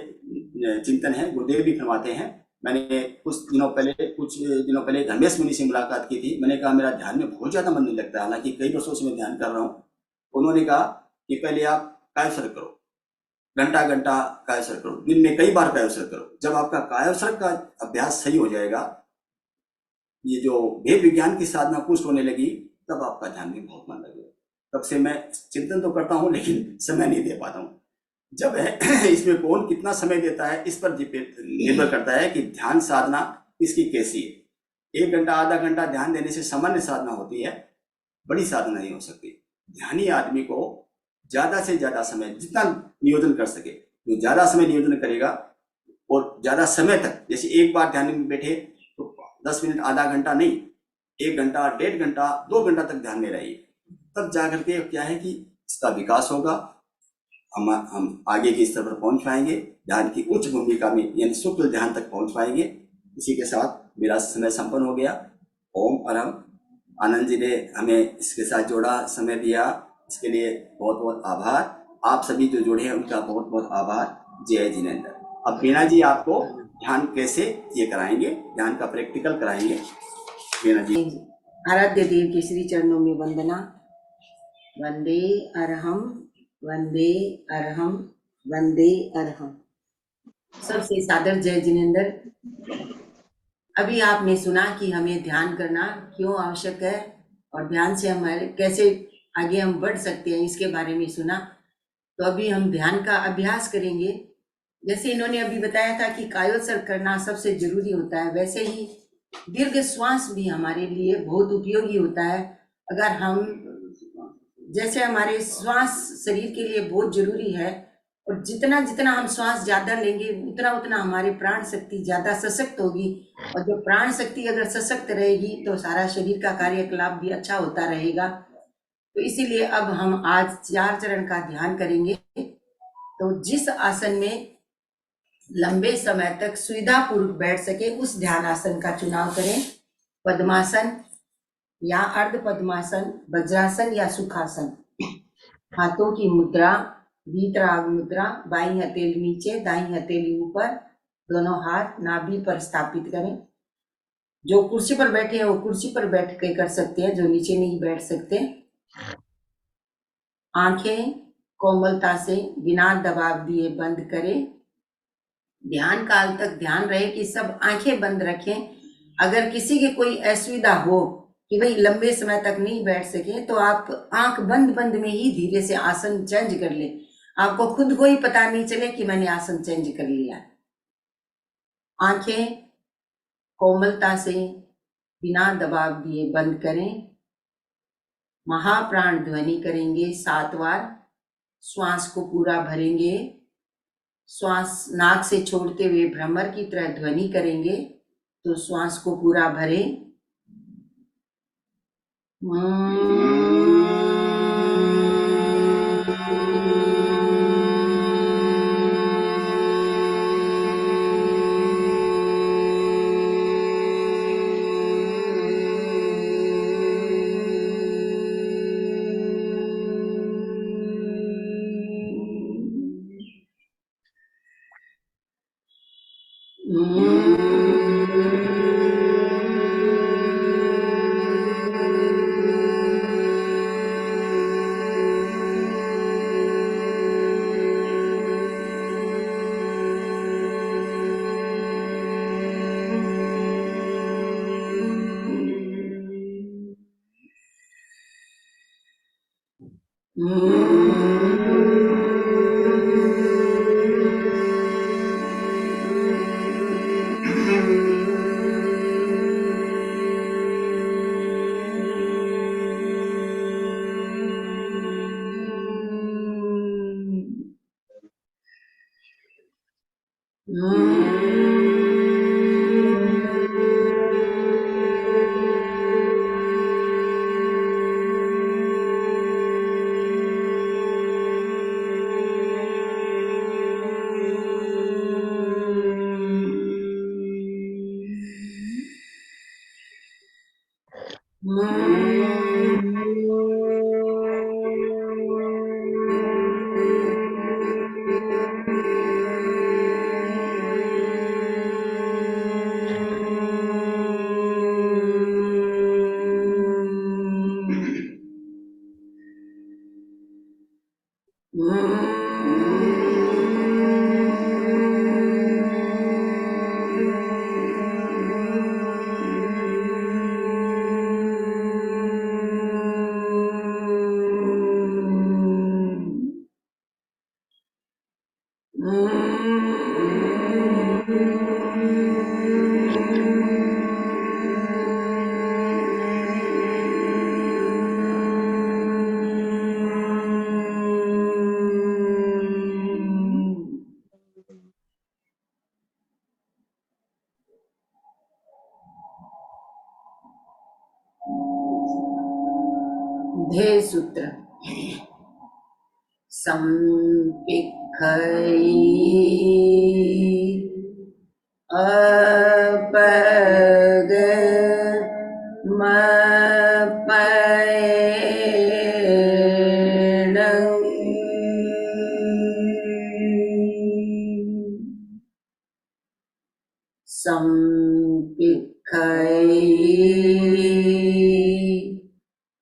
चिंतन है, गुरुदेव भी फरमाते हैं। मैंने कुछ दिनों पहले धर्मेश मुनि से मुलाकात की थी। मैंने कहा मेरा ध्यान में बहुत ज़्यादा मन नहीं लगता, हालांकि कई वर्षों से मैं ध्यान कर रहा हूँ। उन्होंने कहा कि पहले आप कायोत्सर्ग करो, घंटा कायोत्सर्ग करो, दिन में कई बार कायोत्सर्ग करो। जब आपका कायोत्सर्ग का अभ्यास सही हो जाएगा, ये जो भेद विज्ञान की साधना पुष्ट होने लगी, तब आपका ध्यान में बहुत मन लगेगा। तब से मैं चिंतन तो करता हूँ लेकिन समय नहीं दे पाता हूँ। जब है इसमें कौन कितना समय देता है इस पर निर्भर करता है कि ध्यान साधना इसकी कैसी है। 1 घंटा आधा घंटा ध्यान देने से सामान्य साधना होती है, बड़ी साधना नहीं हो सकती। ध्यानी आदमी को ज्यादा से ज्यादा समय जितना नियोजन कर सके, जो ज्यादा समय नियोजन करेगा और ज्यादा समय तक, जैसे एक बार ध्यान में बैठे तो 10 मिनट आधा घंटा नहीं, 1 घंटा 1.5 घंटा 2 घंटा तक ध्यान में रहिए। तब जाकर के क्या है कि इसका विकास होगा, हम आगे के स्तर पर पहुंच पाएंगे, ध्यान की उच्च भूमिका में यानी शुक्ल ध्यान तक पहुंच पाएंगे। इसी के साथ मेरा समय संपन्न हो गया। ओम अरहम आनंद जी ने हमें इसके साथ जोड़ा, समय दिया, इसके लिए बहुत बहुत आभार। आप सभी जो जुड़े हैं उनका बहुत बहुत आभार। जय जिनेंद्र। अब वीणा जी आपको ध्यान कैसे ये कराएंगे, ध्यान का प्रैक्टिकल कराएंगे। वीणा जी। आराध्य देव के श्री चरणों में वंदना। वंदे अरहम, वंदे अरहम, वंदे अरहम। सबसे सादर जय जिनेंद्र। अभी आपने सुना कि हमें ध्यान करना क्यों आवश्यक है और ध्यान से हमारे कैसे आगे हम बढ़ सकते हैं, इसके बारे में सुना। तो अभी हम ध्यान का अभ्यास करेंगे। जैसे इन्होंने अभी बताया था कि कायोत्सर्ग करना सबसे जरूरी होता है, वैसे ही दीर्घ श्वास भी हमारे लिए बहुत उपयोगी होता है। अगर हम जैसे हमारे श्वास शरीर के लिए बहुत जरूरी है और जितना जितना हम श्वास ज्यादा लेंगे उतना उतना हमारी प्राण शक्ति ज्यादा सशक्त होगी, और जब प्राण शक्ति अगर सशक्त रहेगी तो सारा शरीर का कार्यकलाप भी अच्छा होता रहेगा। तो इसीलिए अब हम आज 4 चरण का ध्यान करेंगे। तो जिस आसन में लंबे समय तक सुविधापूर्वक बैठ सके उस ध्यान आसन का चुनाव करें। पद्मासन या अर्ध पद्मासन, वज्रासन या सुखासन। हाथों की मुद्रा वीतराग मुद्रा, बाईं हथेली नीचे दाईं हथेली ऊपर, दोनों हाथ नाभि पर स्थापित करें। जो कुर्सी पर बैठे हैं वो कुर्सी पर बैठ के कर सकते हैं, जो नीचे नहीं बैठ सकते। आंखें कोमलता से बिना दबाव दिए बंद करें। ध्यान काल तक ध्यान रहे कि सब आंखें बंद रखें। अगर किसी की कोई असुविधा हो कि भाई लंबे समय तक नहीं बैठ सके तो आप आंख बंद बंद में ही धीरे से आसन चेंज कर ले। आपको खुद को ही पता नहीं चले कि मैंने आसन चेंज कर लिया। आंखें कोमलता से बिना दबाव दिए बंद करें। महाप्राण ध्वनि करेंगे 7 बार। श्वास को पूरा भरेंगे। श्वास नाक से छोड़ते हुए भ्रमर की तरह ध्वनि करेंगे। तो श्वास को पूरा भरें। ध्येय सूत्र। संपिखई अपग मपद संपिखै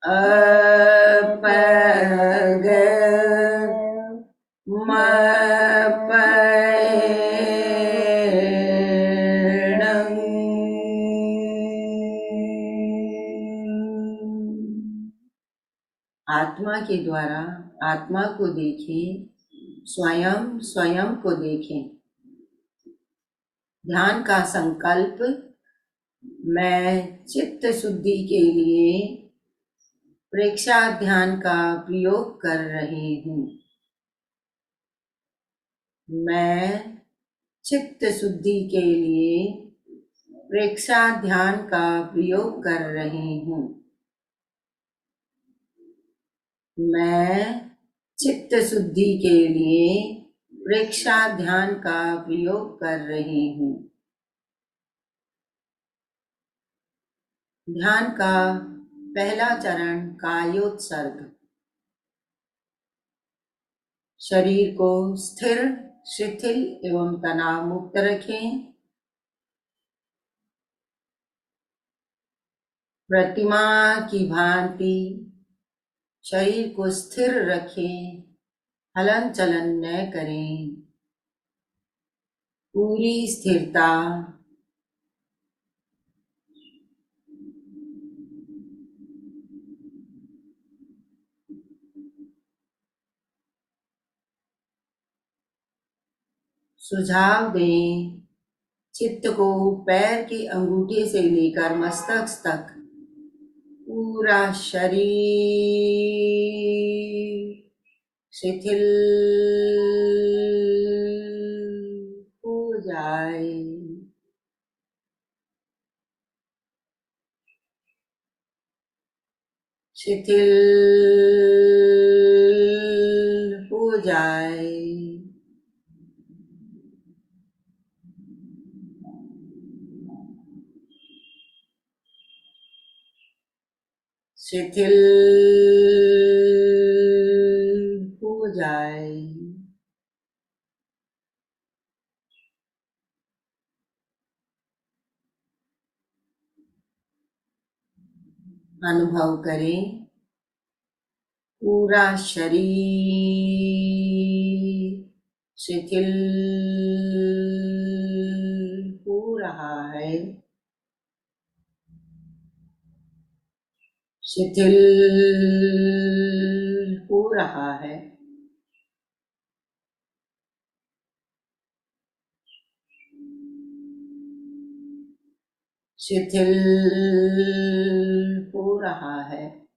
अपग मपैणं। आत्मा के द्वारा आत्मा को देखें, स्वयं स्वयं को देखें। ध्यान का संकल्प मैं चित्त शुद्धि के लिए प्रेक्षा ध्यान का प्रयोग कर रही हूँ। मैं चित्त शुद्धि के लिए प्रेक्षा ध्यान का प्रयोग कर रही हूँ। मैं चित्त शुद्धि के लिए प्रेक्षा ध्यान का प्रयोग कर रही हूँ। ध्यान का पहला चरण कायोत्सर्ग। शरीर को स्थिर, शिथिल एवं तनाव मुक्त रखें। प्रतिमा की भांति शरीर को स्थिर रखें, हलन चलन न करें। पूरी स्थिरता। सुझाव दें, चित्त को पैर की अंगूठे से लेकर मस्तक तक पूरा शरीर शिथिल हो जाए। शिथिल हो जाए। शिथिल हो जाए। अनुभव करें, पूरा शरीर शिथिल हो रहा है। शिथिल हो रहा है। शिथिल हो रहा है।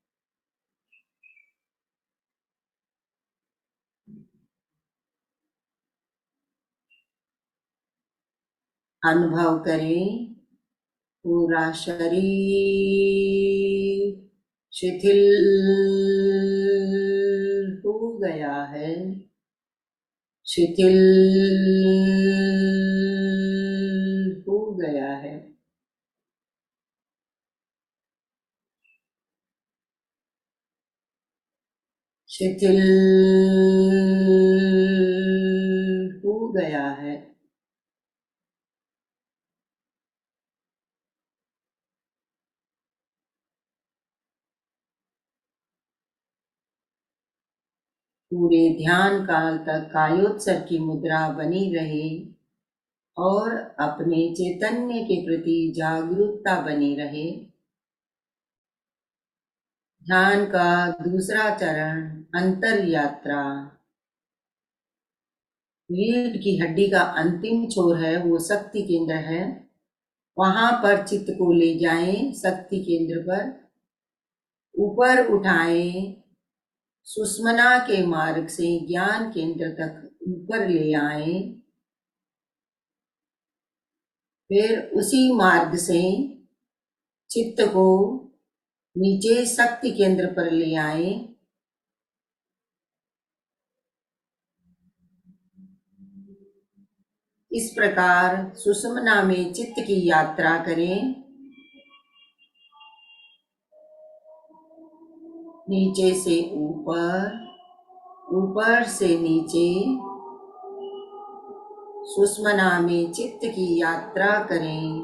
अनुभव करें, पूरा शरीर शिथिल हो गया है। शिथिल हो गया है। शिथिल हो गया है। पूरे ध्यान काल तक कायोत्सर्ग की मुद्रा बनी रहे और अपने चैतन्य के प्रति जागरूकता बनी रहे। ध्यान का दूसरा चरण अंतर यात्रा। रीढ़ की हड्डी का अंतिम छोर है, वो शक्ति केंद्र है। वहां पर चित्त को ले जाएं, शक्ति केंद्र पर ऊपर उठाएं। सुषुम्ना के मार्ग से ज्ञान केंद्र तक ऊपर ले आए। फिर उसी मार्ग से चित्त को नीचे शक्ति केंद्र पर ले आए। इस प्रकार सुषुम्ना में चित्त की यात्रा करें। नीचे से ऊपर, ऊपर से नीचे, सुषमना में चित्त की यात्रा करें।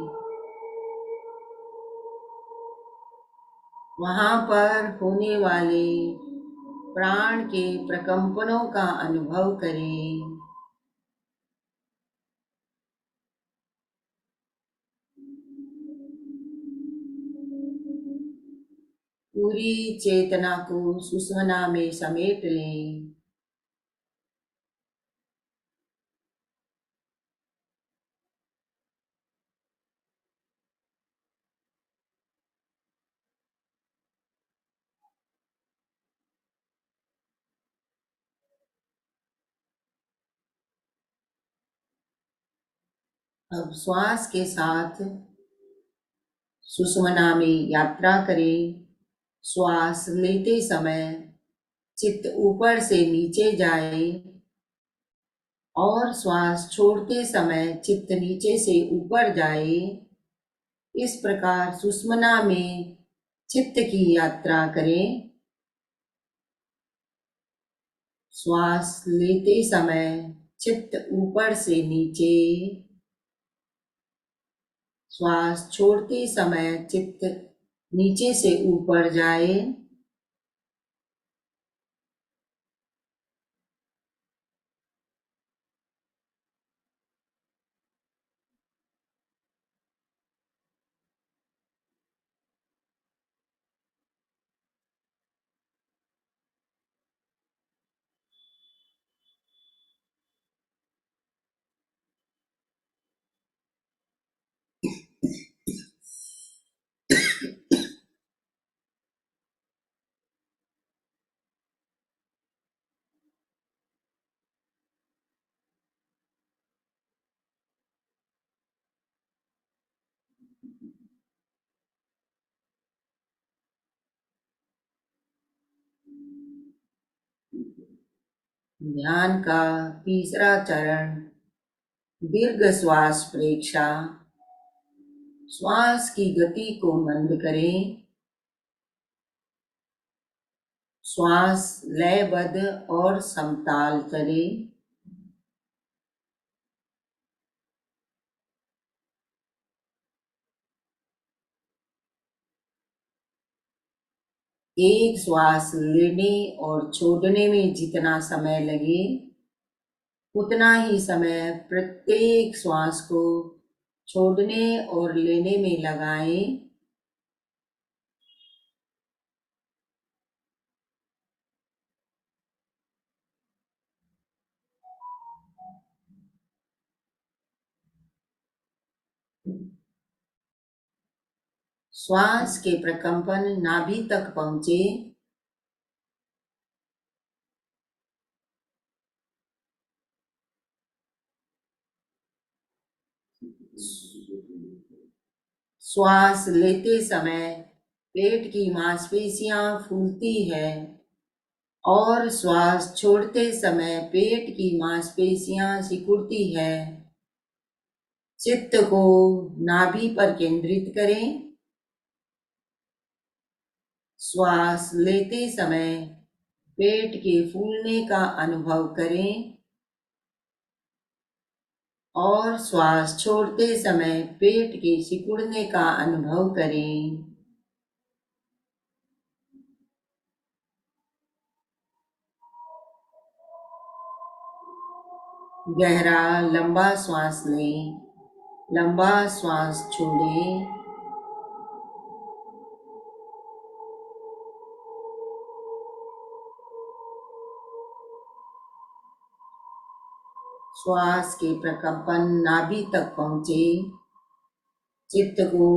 वहां पर होने वाले प्राण के प्रकंपनों का अनुभव करें। पूरी चेतना को सुषमना में समेट लें। अब श्वास के साथ सुषमना में यात्रा करें। श्वास लेते समय चित्त ऊपर से नीचे जाए और श्वास छोड़ते समय चित्त नीचे से ऊपर जाए। इस प्रकार सुषमना में चित्त की यात्रा करें। श्वास लेते समय चित्त ऊपर से नीचे, श्वास छोड़ते समय चित्त नीचे से ऊपर जाए। ध्यान का तीसरा चरण दीर्घ श्वास प्रेक्षा। श्वास की गति को मंद करें। श्वास लयबद्ध और समताल करें। एक श्वास लेने और छोड़ने में जितना समय लगे उतना ही समय प्रत्येक श्वास को छोड़ने और लेने में लगाएं। श्वास के प्रकंपन नाभि तक पहुंचे। श्वास लेते समय पेट की मांसपेशियां फूलती है और श्वास छोड़ते समय पेट की मांसपेशियां सिकुड़ती है। चित्त को नाभि पर केंद्रित करें। श्वास लेते समय पेट के फूलने का अनुभव करें और श्वास छोड़ते समय पेट के सिकुड़ने का अनुभव करें। गहरा लंबा श्वास लें, लंबा श्वास छोड़ें। श्वास के प्रकंपन नाभि तक पहुंचे। चित्त को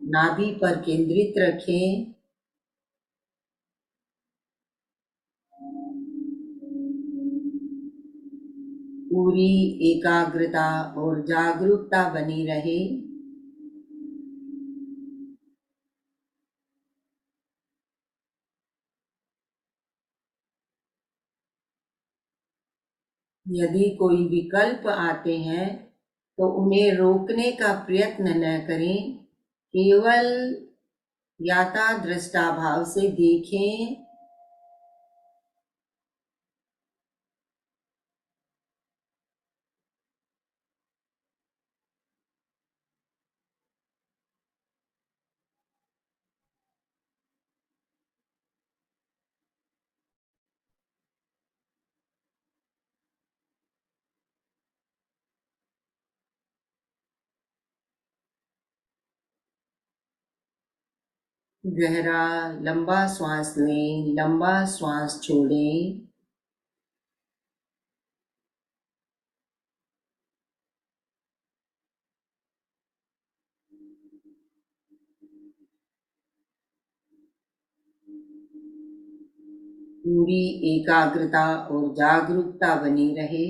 नाभि पर केंद्रित रखें। पूरी एकाग्रता और जागरूकता बनी रहे। यदि कोई विकल्प आते हैं तो उन्हें रोकने का प्रयत्न न करें। केवल ज्ञाता दृष्टा भाव से देखें। गहरा लंबा श्वास लें, लंबा श्वास छोड़ें। पूरी एकाग्रता और जागरूकता बनी रहे।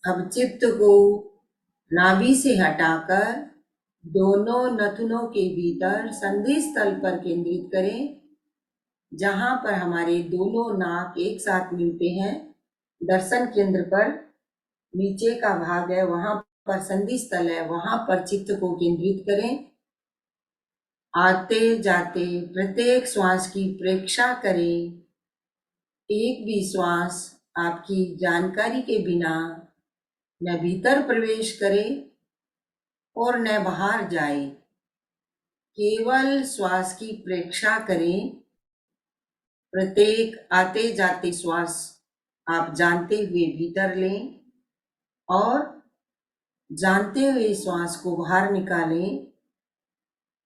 अब चित्त को नाभि से हटाकर दोनों नथुनों के भीतर संधि स्थल पर केंद्रित करें, जहां पर हमारे दोनों नाक एक साथ मिलते हैं। दर्शन केंद्र पर नीचे का भाग है, वहां पर संधि स्थल है, वहां पर चित्त को केंद्रित करें। आते जाते प्रत्येक श्वास की प्रेक्षा करें। एक भी श्वास आपकी जानकारी के बिना न भीतर प्रवेश करे और न बाहर जाए। केवल श्वास की प्रेक्षा करें। प्रत्येक आते जाते श्वास आप जानते हुए भीतर लें और जानते हुए श्वास को बाहर निकालें।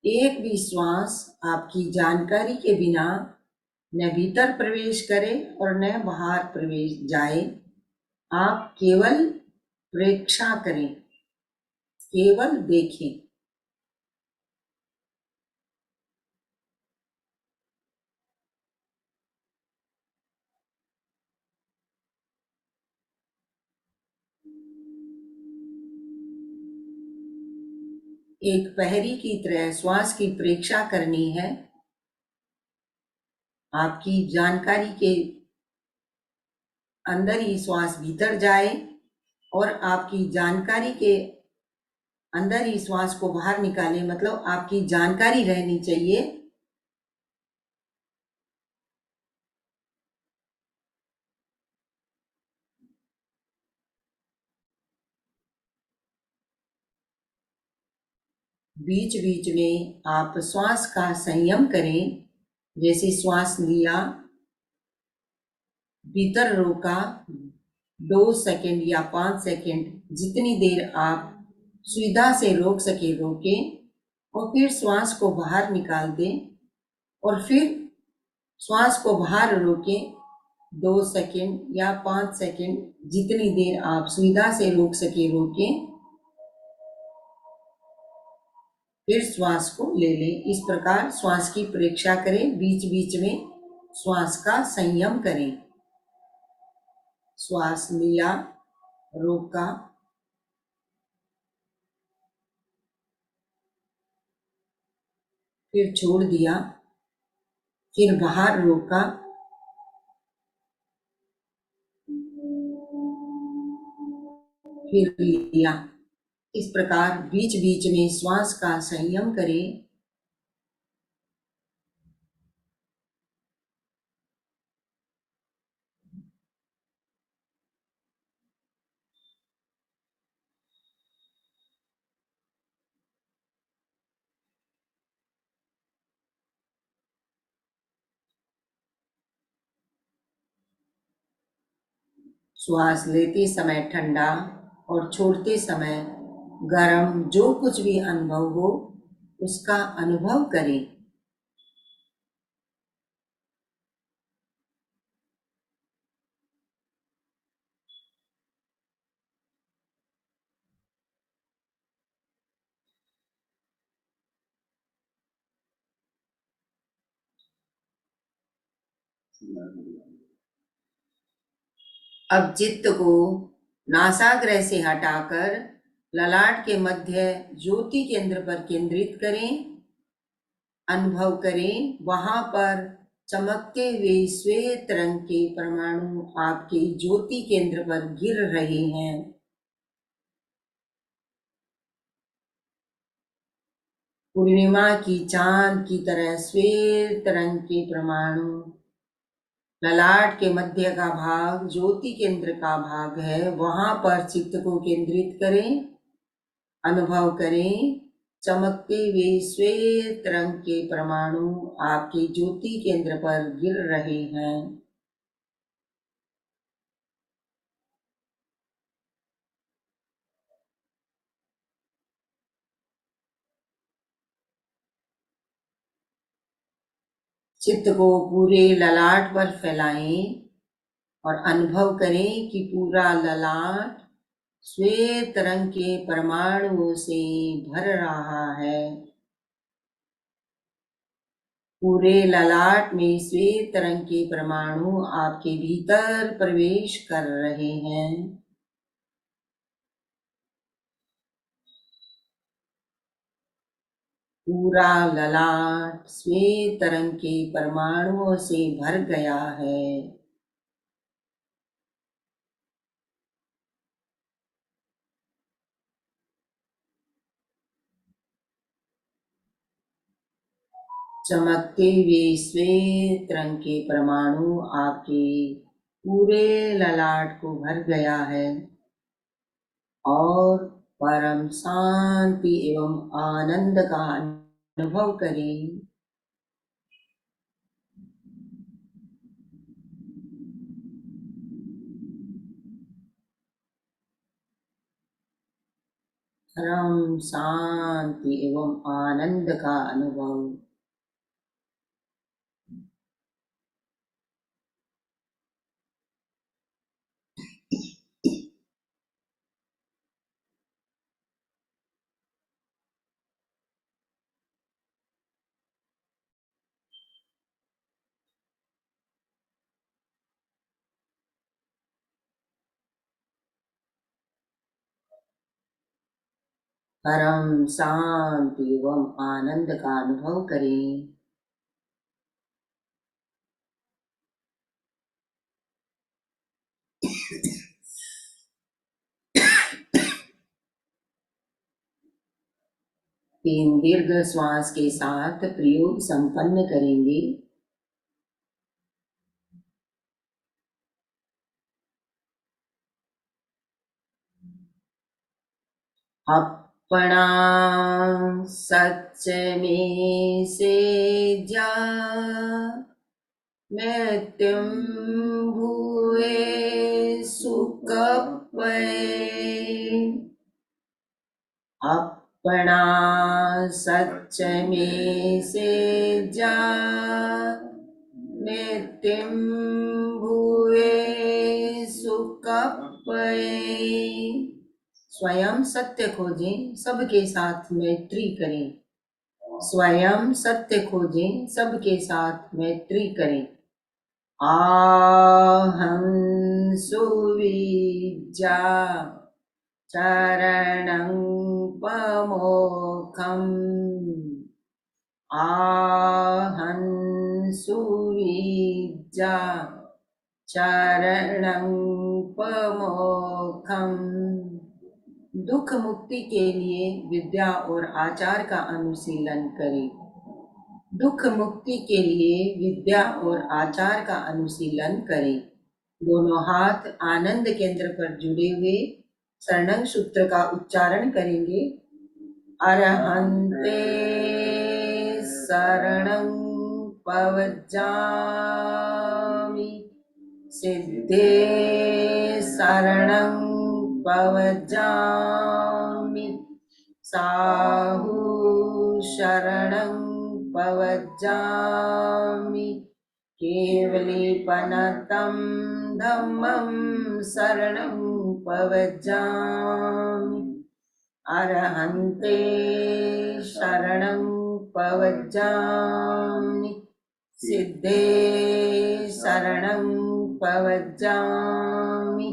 एक भी श्वास आपकी जानकारी के बिना न भीतर प्रवेश करे और न बाहर प्रवेश जाए। आप केवल प्रेक्षा करें, केवल देखें। एक प्रहरी की तरह श्वास की प्रेक्षा करनी है। आपकी जानकारी के अंदर ही श्वास भीतर जाए और आपकी जानकारी के अंदर ही श्वास को बाहर निकाले, मतलब आपकी जानकारी रहनी चाहिए। बीच बीच में आप श्वास का संयम करें। जैसे श्वास लिया, भीतर रोका 2 सेकंड या 5 सेकंड, जितनी देर आप सुविधा से रोक सके रोकें और फिर श्वास को बाहर निकाल दें और फिर श्वास को बाहर रोकें 2 सेकंड या 5 सेकंड, जितनी देर आप सुविधा से रोक सके रोकें, फिर श्वास को ले लें। इस प्रकार श्वास की परीक्षा करें। बीच बीच में श्वास का संयम करें। श्वास लिया, रोका, फिर छोड़ दिया, फिर बाहर रोका, फिर लिया। इस प्रकार बीच बीच में श्वास का संयम करें। श्वास लेते समय ठंडा और छोड़ते समय गर्म, जो कुछ भी अनुभव हो उसका अनुभव करें। अब चित्त को नासाग्र से हटाकर ललाट के मध्य ज्योति केंद्र पर केंद्रित करें। अनुभव करें वहां पर चमकते हुए श्वेत रंग के परमाणु आपके ज्योति केंद्र पर गिर रहे हैं। पूर्णिमा की चांद की तरह श्वेत रंग के परमाणु ललाट के मध्य का भाग ज्योति केंद्र का भाग है, वहां पर चित्त को केंद्रित करें। अनुभव करें चमकते हुए श्वेत रंग के परमाणु आपके ज्योति केंद्र पर गिर रहे हैं। चित्त को पूरे ललाट पर फैलाएं और अनुभव करें कि पूरा ललाट श्वेत रंग के परमाणुओं से भर रहा है। पूरे ललाट में श्वेत रंग के परमाणु आपके भीतर प्रवेश कर रहे हैं। पूरा ललाट श्वेत रंग के परमाणुओं से भर गया है। चमकते हुए श्वेत रंग के परमाणु आपके पूरे ललाट को भर गया है और परम शांति एवं आनंद का अनुभव करें। परम शांति एवं आनंद का अनुभव। परम शांति एवं आनंद का अनुभव करें। तीन दीर्घ श्वास के साथ प्रयोग संपन्न करेंगे। अपना सच में से जा मृत्युम भूए सुकपै। अपना सच में से जा मृत्युम भूए सुकपै। स्वयं सत्य खोजें, सबके साथ मैत्री करें। स्वयं सत्य खोजें, सबके साथ मैत्री करें। आहं सुविज्जा चरणं पमोखम्। आहं सुविज्जा चरणं पमोखम्। दुख मुक्ति के लिए विद्या और आचार का अनुशीलन करें। दुख मुक्ति के लिए विद्या और आचार का अनुशीलन करें। दोनों हाथ आनंद केंद्र पर जुड़े हुए शरणं सूत्र का उच्चारण करेंगे। अरहन्ते शरणं पवज्जामि। सिद्धे शरणं पवज्जामि। साहु शरणं पवज्जामि। केवलीपनतं धम्मं शरणं पवज्जामि। अरहन्ते शरणं पवज्जामि। सिद्धे शरणं पवज्जामि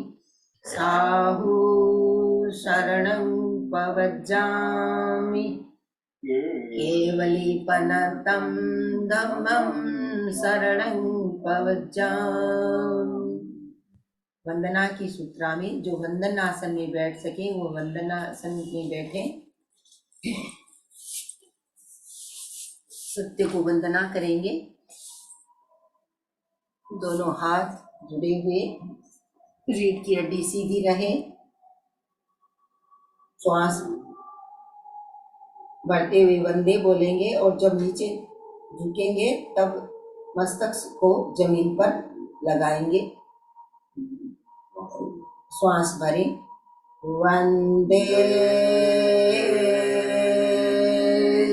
साहु शरणं पवज्जामि केवलीपनतं धम्मं शरणं पवज्जामि। वंदना की सूत्रा में जो वंदन आसन में बैठ सके वो वंदन आसन में बैठे। सत्य को वंदना करेंगे। दोनों हाथ जुड़े हुए, रीढ़ की हड्डी सीधी रहे, श्वास बढ़ते हुए वंदे बोलेंगे और जब नीचे झुकेंगे तब मस्तक को जमीन पर लगाएंगे। श्वास भरें। वंदे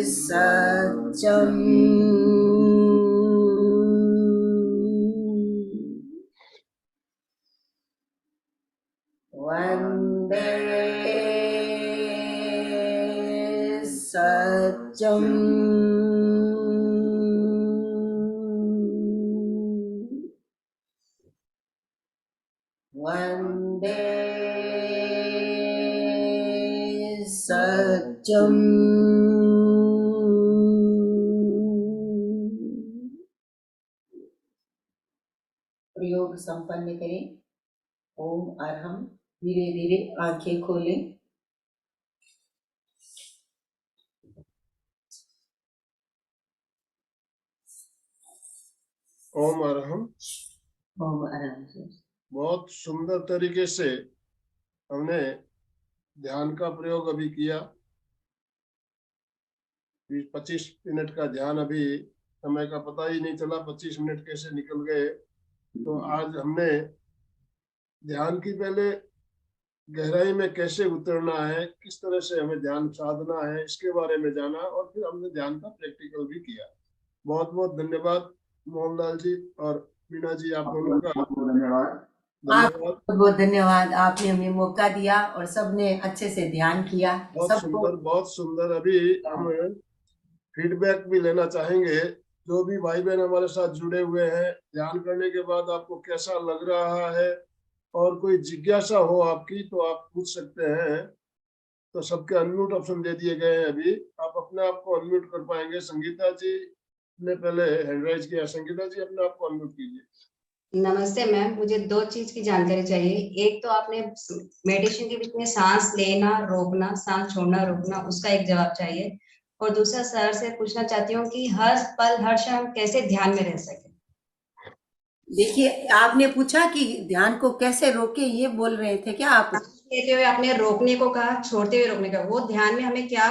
सत्यम वंदे सत्यम वंदे सत्यम। प्रयोग संपन्न करें। ओम अरहम। धीरे धीरे आंखें खोलें। ओम अरहम। ओम अरहम। बहुत सुंदर तरीके से हमने ध्यान का प्रयोग अभी किया। 25 मिनट का ध्यान, अभी समय का पता ही नहीं चला 25 मिनट कैसे निकल गए। तो आज हमने ध्यान की पहले गहराई में कैसे उतरना है, किस तरह से हमें ध्यान साधना है, इसके बारे में जाना और फिर हमने ध्यान का प्रैक्टिकल भी किया। बहुत बहुत धन्यवाद मोहनलाल जी और मीना जी, आप दोनों का धन्यवाद। बहुत बहुत धन्यवाद। आपने हमें मौका दिया और सबने अच्छे से ध्यान किया। बहुत सुंदर, बहुत सुंदर। अभी हम फीडबैक भी लेना चाहेंगे। जो भी भाई बहन हमारे साथ जुड़े हुए हैं, ध्यान करने के बाद आपको कैसा लग रहा है और कोई जिज्ञासा हो आपकी तो आप पूछ सकते हैं। तो सबके अनम्यूट ऑप्शन दे दिए गए हैं। अभी आप अपने आप को अनम्यूट कर पाएंगे। संगीता जी ने पहले हैंड राइज किया। संगीता जी अपने आप को अनम्यूट कीजिए। नमस्ते मैम, मुझे 2 चीज की जानकारी चाहिए। एक तो आपने मेडिटेशन के बीच में सांस लेना रोकना, सांस छोड़ना रोकना, उसका एक जवाब चाहिए। और दूसरा सर से पूछना चाहती हूँ कि हर पल हर क्षण हम कैसे ध्यान में रह सके। देखिए, आपने पूछा कि ध्यान को कैसे रोके, ये बोल रहे थे क्या आप? लेते हुए आपने रोकने को कहा, छोड़ते हुए रोकने का, वो ध्यान में हमें क्या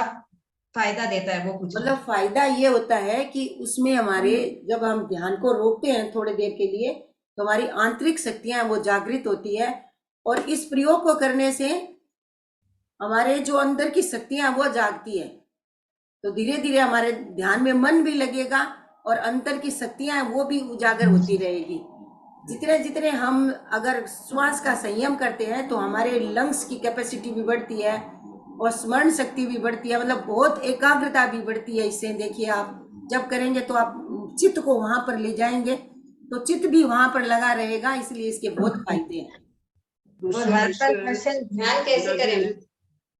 फायदा देता है वो पूछ। मतलब फायदा ये होता है कि उसमें हमारे जब हम ध्यान को रोकते हैं थोड़ी देर के लिए तो हमारी आंतरिक शक्तियां वो जागृत होती है और इस प्रयोग को करने से हमारे जो अंदर की शक्तियां वो जागती है। तो धीरे धीरे हमारे ध्यान में मन भी लगेगा और अंदर की शक्तियां वो भी उजागर होती रहेगी। जितने जितने हम अगर श्वास का संयम करते हैं तो हमारे लंग्स की कैपेसिटी भी बढ़ती है और स्मरण शक्ति भी बढ़ती है। मतलब बहुत एकाग्रता भी बढ़ती है इससे। देखिए, आप जब करेंगे तो आप चित्त को वहां पर ले जाएंगे तो चित्त भी वहां पर लगा रहेगा। इसलिए इसके बहुत फायदे हैं। और हर पल हर क्षण ध्यान कैसे करें?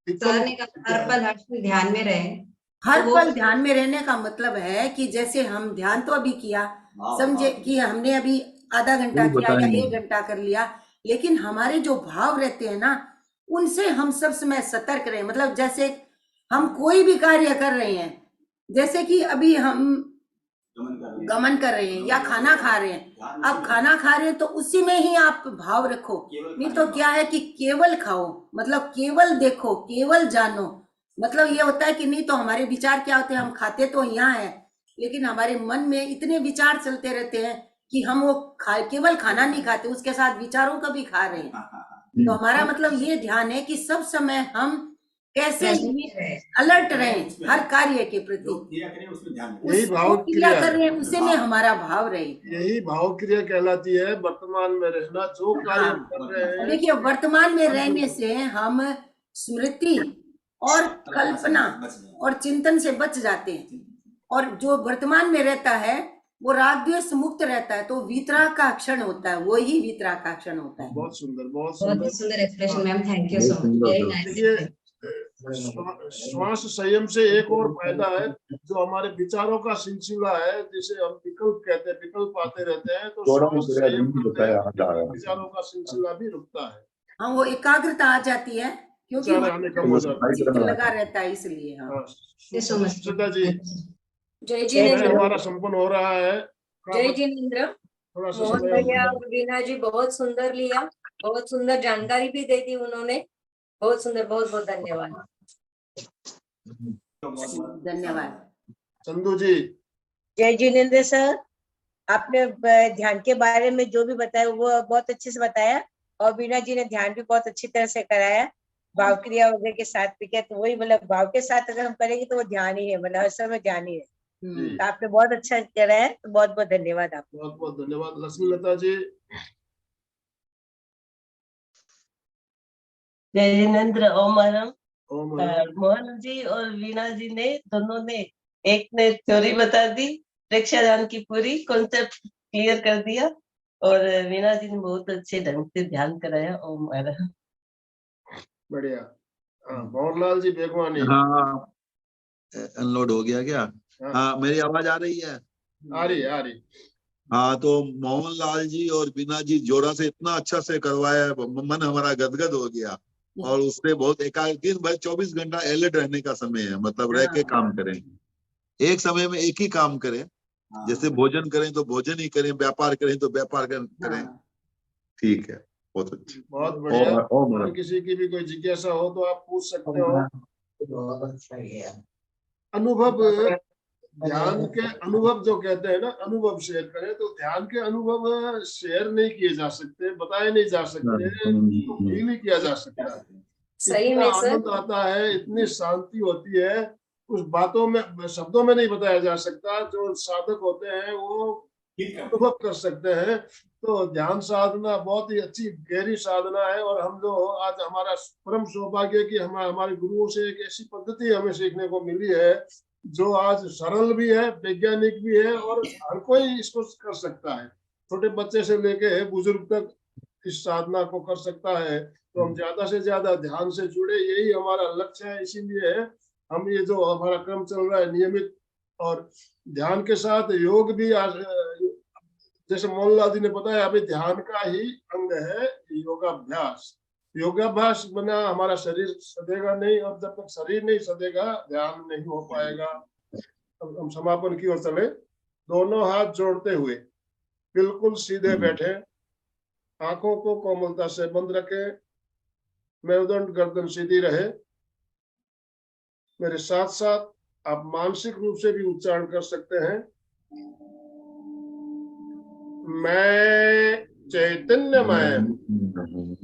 सर ने कहा हर पल हर क्षण ध्यान में रहे। हर पल ध्यान में रहने का मतलब है कि जैसे हम ध्यान तो अभी किया, समझे कि हमने अभी आधा घंटा किया या 1 घंटा कर लिया, लेकिन हमारे जो भाव रहते हैं ना उनसे हम सब समय सतर्क रहे। मतलब जैसे हम कोई भी कार्य कर रहे हैं, जैसे कि अभी हम गमन कर रहे हैं या खाना खा रहे हैं, अब खाना खा रहे हैं तो उसी में ही आप भाव रखो। नहीं तो क्या है कि केवल खाओ, मतलब केवल देखो, केवल जानो। मतलब ये होता है कि नहीं तो हमारे विचार क्या होते हैं, हम खाते तो यहाँ है लेकिन हमारे मन में इतने विचार चलते रहते हैं कि हम वो केवल खाना नहीं खाते, उसके साथ विचारों का भी खा रहे हैं। तो हमारा मतलब ये ध्यान है कि सब समय हम कैसे अलर्ट रहें हर कार्य के प्रति। यही भाव क्रिया कर रहे हैं उसी में हमारा भाव रहे। यही भाव क्रिया कहलाती है वर्तमान में रहना। जो कार्य कर रहे हैं, देखिए, वर्तमान में रहने से हम स्मृति और कल्पना और चिंतन से बच जाते हैं। और जो वर्तमान में रहता है वो राग द्वेष मुक्त रहता है, तो वीतरागाक्षण होता है, वो ही वीतरागाक्षण होता है। बहुत सुंदर, बहुत बहुत सुंदर। ही सुंदर expression ma'am, thank you so much, very nice. देखिए, श्वास संयम से एक और फायदा है, जो हमारे विचारों का सिलसिला है, जिसे हम विकल्प कहते हैं, विकल्प आते रहते हैं, तो श्वास संयम करते हैं, विचारों का सिलसिला भी रुकता है, हाँ, वो एकाग्रता आ जाती है, क्योंकि विचार आने कम हो जाता है। चित्त लगा रहता है, इसलिए। हाँ, हाँ, thank you so much. Sudha ji, जय समय जिनेन्द्र। हमारा संपन्न हो रहा है। जय जिनेन्द्र। थोड़ा सा मोहन समय भैया और वीणा जी बहुत सुंदर लिया, बहुत सुंदर जानकारी भी दे दी उन्होंने, बहुत सुंदर, बहुत बहुत धन्यवाद। धन्यवाद। चंदू जी, जय जिनेन्द्र सर, आपने ध्यान के बारे में जो भी बताया वो बहुत अच्छे से बताया, और बीना जी ने ध्यान भी बहुत अच्छी तरह से कराया, भाव क्रिया वगैरह के साथ भी किया, तो वही मतलब भाव के साथ अगर हम करेंगे तो वो ध्यान ही है, मतलब हर समय ध्यान ही है। तो आपने बहुत अच्छा कराया, तो बहुत बहुत धन्यवाद आपको। बहुत बहुत धन्यवाद। लक्ष्मी लता जी, जय जिनेन्द्र। ओम हरम। ओम मोहन जी और वीणा जी ने दोनों ने, एक ने थ्योरी बता दी, प्रेक्षा दान की पूरी कॉन्सेप्ट क्लियर कर दिया, और वीणा जी ने बहुत अच्छे ढंग से ध्यान कराया। ओम हरम। बढ़िया। हाँ, मोहनलाल जी बेगवानी। हाँ, अनलोड हो गया क्या? हाँ। हाँ, मेरी आवाज आ रही है? आ रही है, आ रही। हाँ, तो मोहनलाल जी और बीना जी जोड़ा से इतना अच्छा से करवाया, मन हमारा गदगद हो गया, और उससे बहुत दिन भर 24 घंटा अलर्ट रहने का समय है, मतलब रह के काम करें, एक समय में एक ही काम करें, जैसे भोजन करें तो भोजन ही करें, व्यापार करें तो व्यापार करें। ठीक है, बहुत अच्छा, बहुत बढ़िया। ओम और किसी की भी कोई जिज्ञासा हो तो आप पूछ सकते हो। अनुभव, ध्यान के अनुभव जो कहते हैं ना, अनुभव शेयर करें, तो ध्यान के अनुभव शेयर नहीं किए जा सकते, बताए नहीं जा सकते, फील नहीं किया जा सकता है। सही इतना में सर। आनंद आता है, इतनी शांति होती है, उस बातों में, शब्दों में नहीं बताया जा सकता। जो साधक होते हैं वो अनुभव कर सकते हैं। तो ध्यान साधना बहुत ही अच्छी गहरी साधना है, और हम जो आज, हमारा परम सौभाग्य कि हमारे गुरुओं से एक ऐसी पद्धति हमें सीखने को मिली है, जो आज सरल भी है, वैज्ञानिक भी है, और हर कोई इसको कर सकता है, छोटे बच्चे से लेके बुजुर्ग तक इस साधना को कर सकता है। तो हम ज्यादा से ज्यादा ध्यान से जुड़े, यही हमारा लक्ष्य है। इसीलिए हम ये जो हमारा क्रम चल रहा है नियमित, और ध्यान के साथ योग भी, जैसे मोहनलाल जी ने बताया, अभी ध्यान का ही अंग है योगाभ्यास। योगाभ्यास बना हमारा शरीर सदेगा नहीं, और जब तक शरीर नहीं सदेगा ध्यान नहीं हो पाएगा। अब हम समापन की ओर चले। दोनों हाथ जोड़ते हुए बिल्कुल सीधे बैठे, आंखों को कोमलता से बंद रखें, मेरुदंड गर्दन सीधी रहे। मेरे साथ साथ आप मानसिक रूप से भी उच्चारण कर सकते हैं। मैं चैतन्यमय हूँ,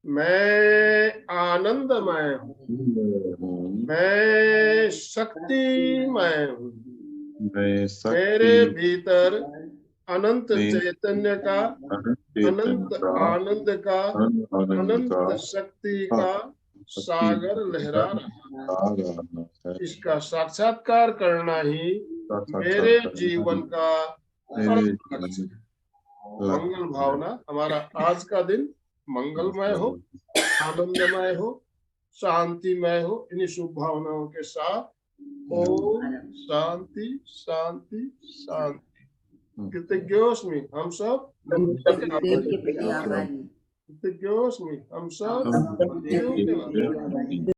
मैं आनंदमय हूँ, मैं शक्तिमय हूँ, मेरे भीतर अनंत चैतन्य का, अनंत आनंद का, अनंत शक्ति का सागर लहरा रहा है। इसका साक्षात्कार करना ही मेरे जीवन का लक्ष्य है। मंगल भावना, हमारा आज का दिन मंगलमय हो, आनंदमय हो, शांतिमय हो। इन्हीं शुभ भावनाओं के साथ ओम शांति शांति शांति। कृतज्ञोस्मि, हम सब देव के प्रति आभारी। कृतज्ञोस्मि, हम सब देव के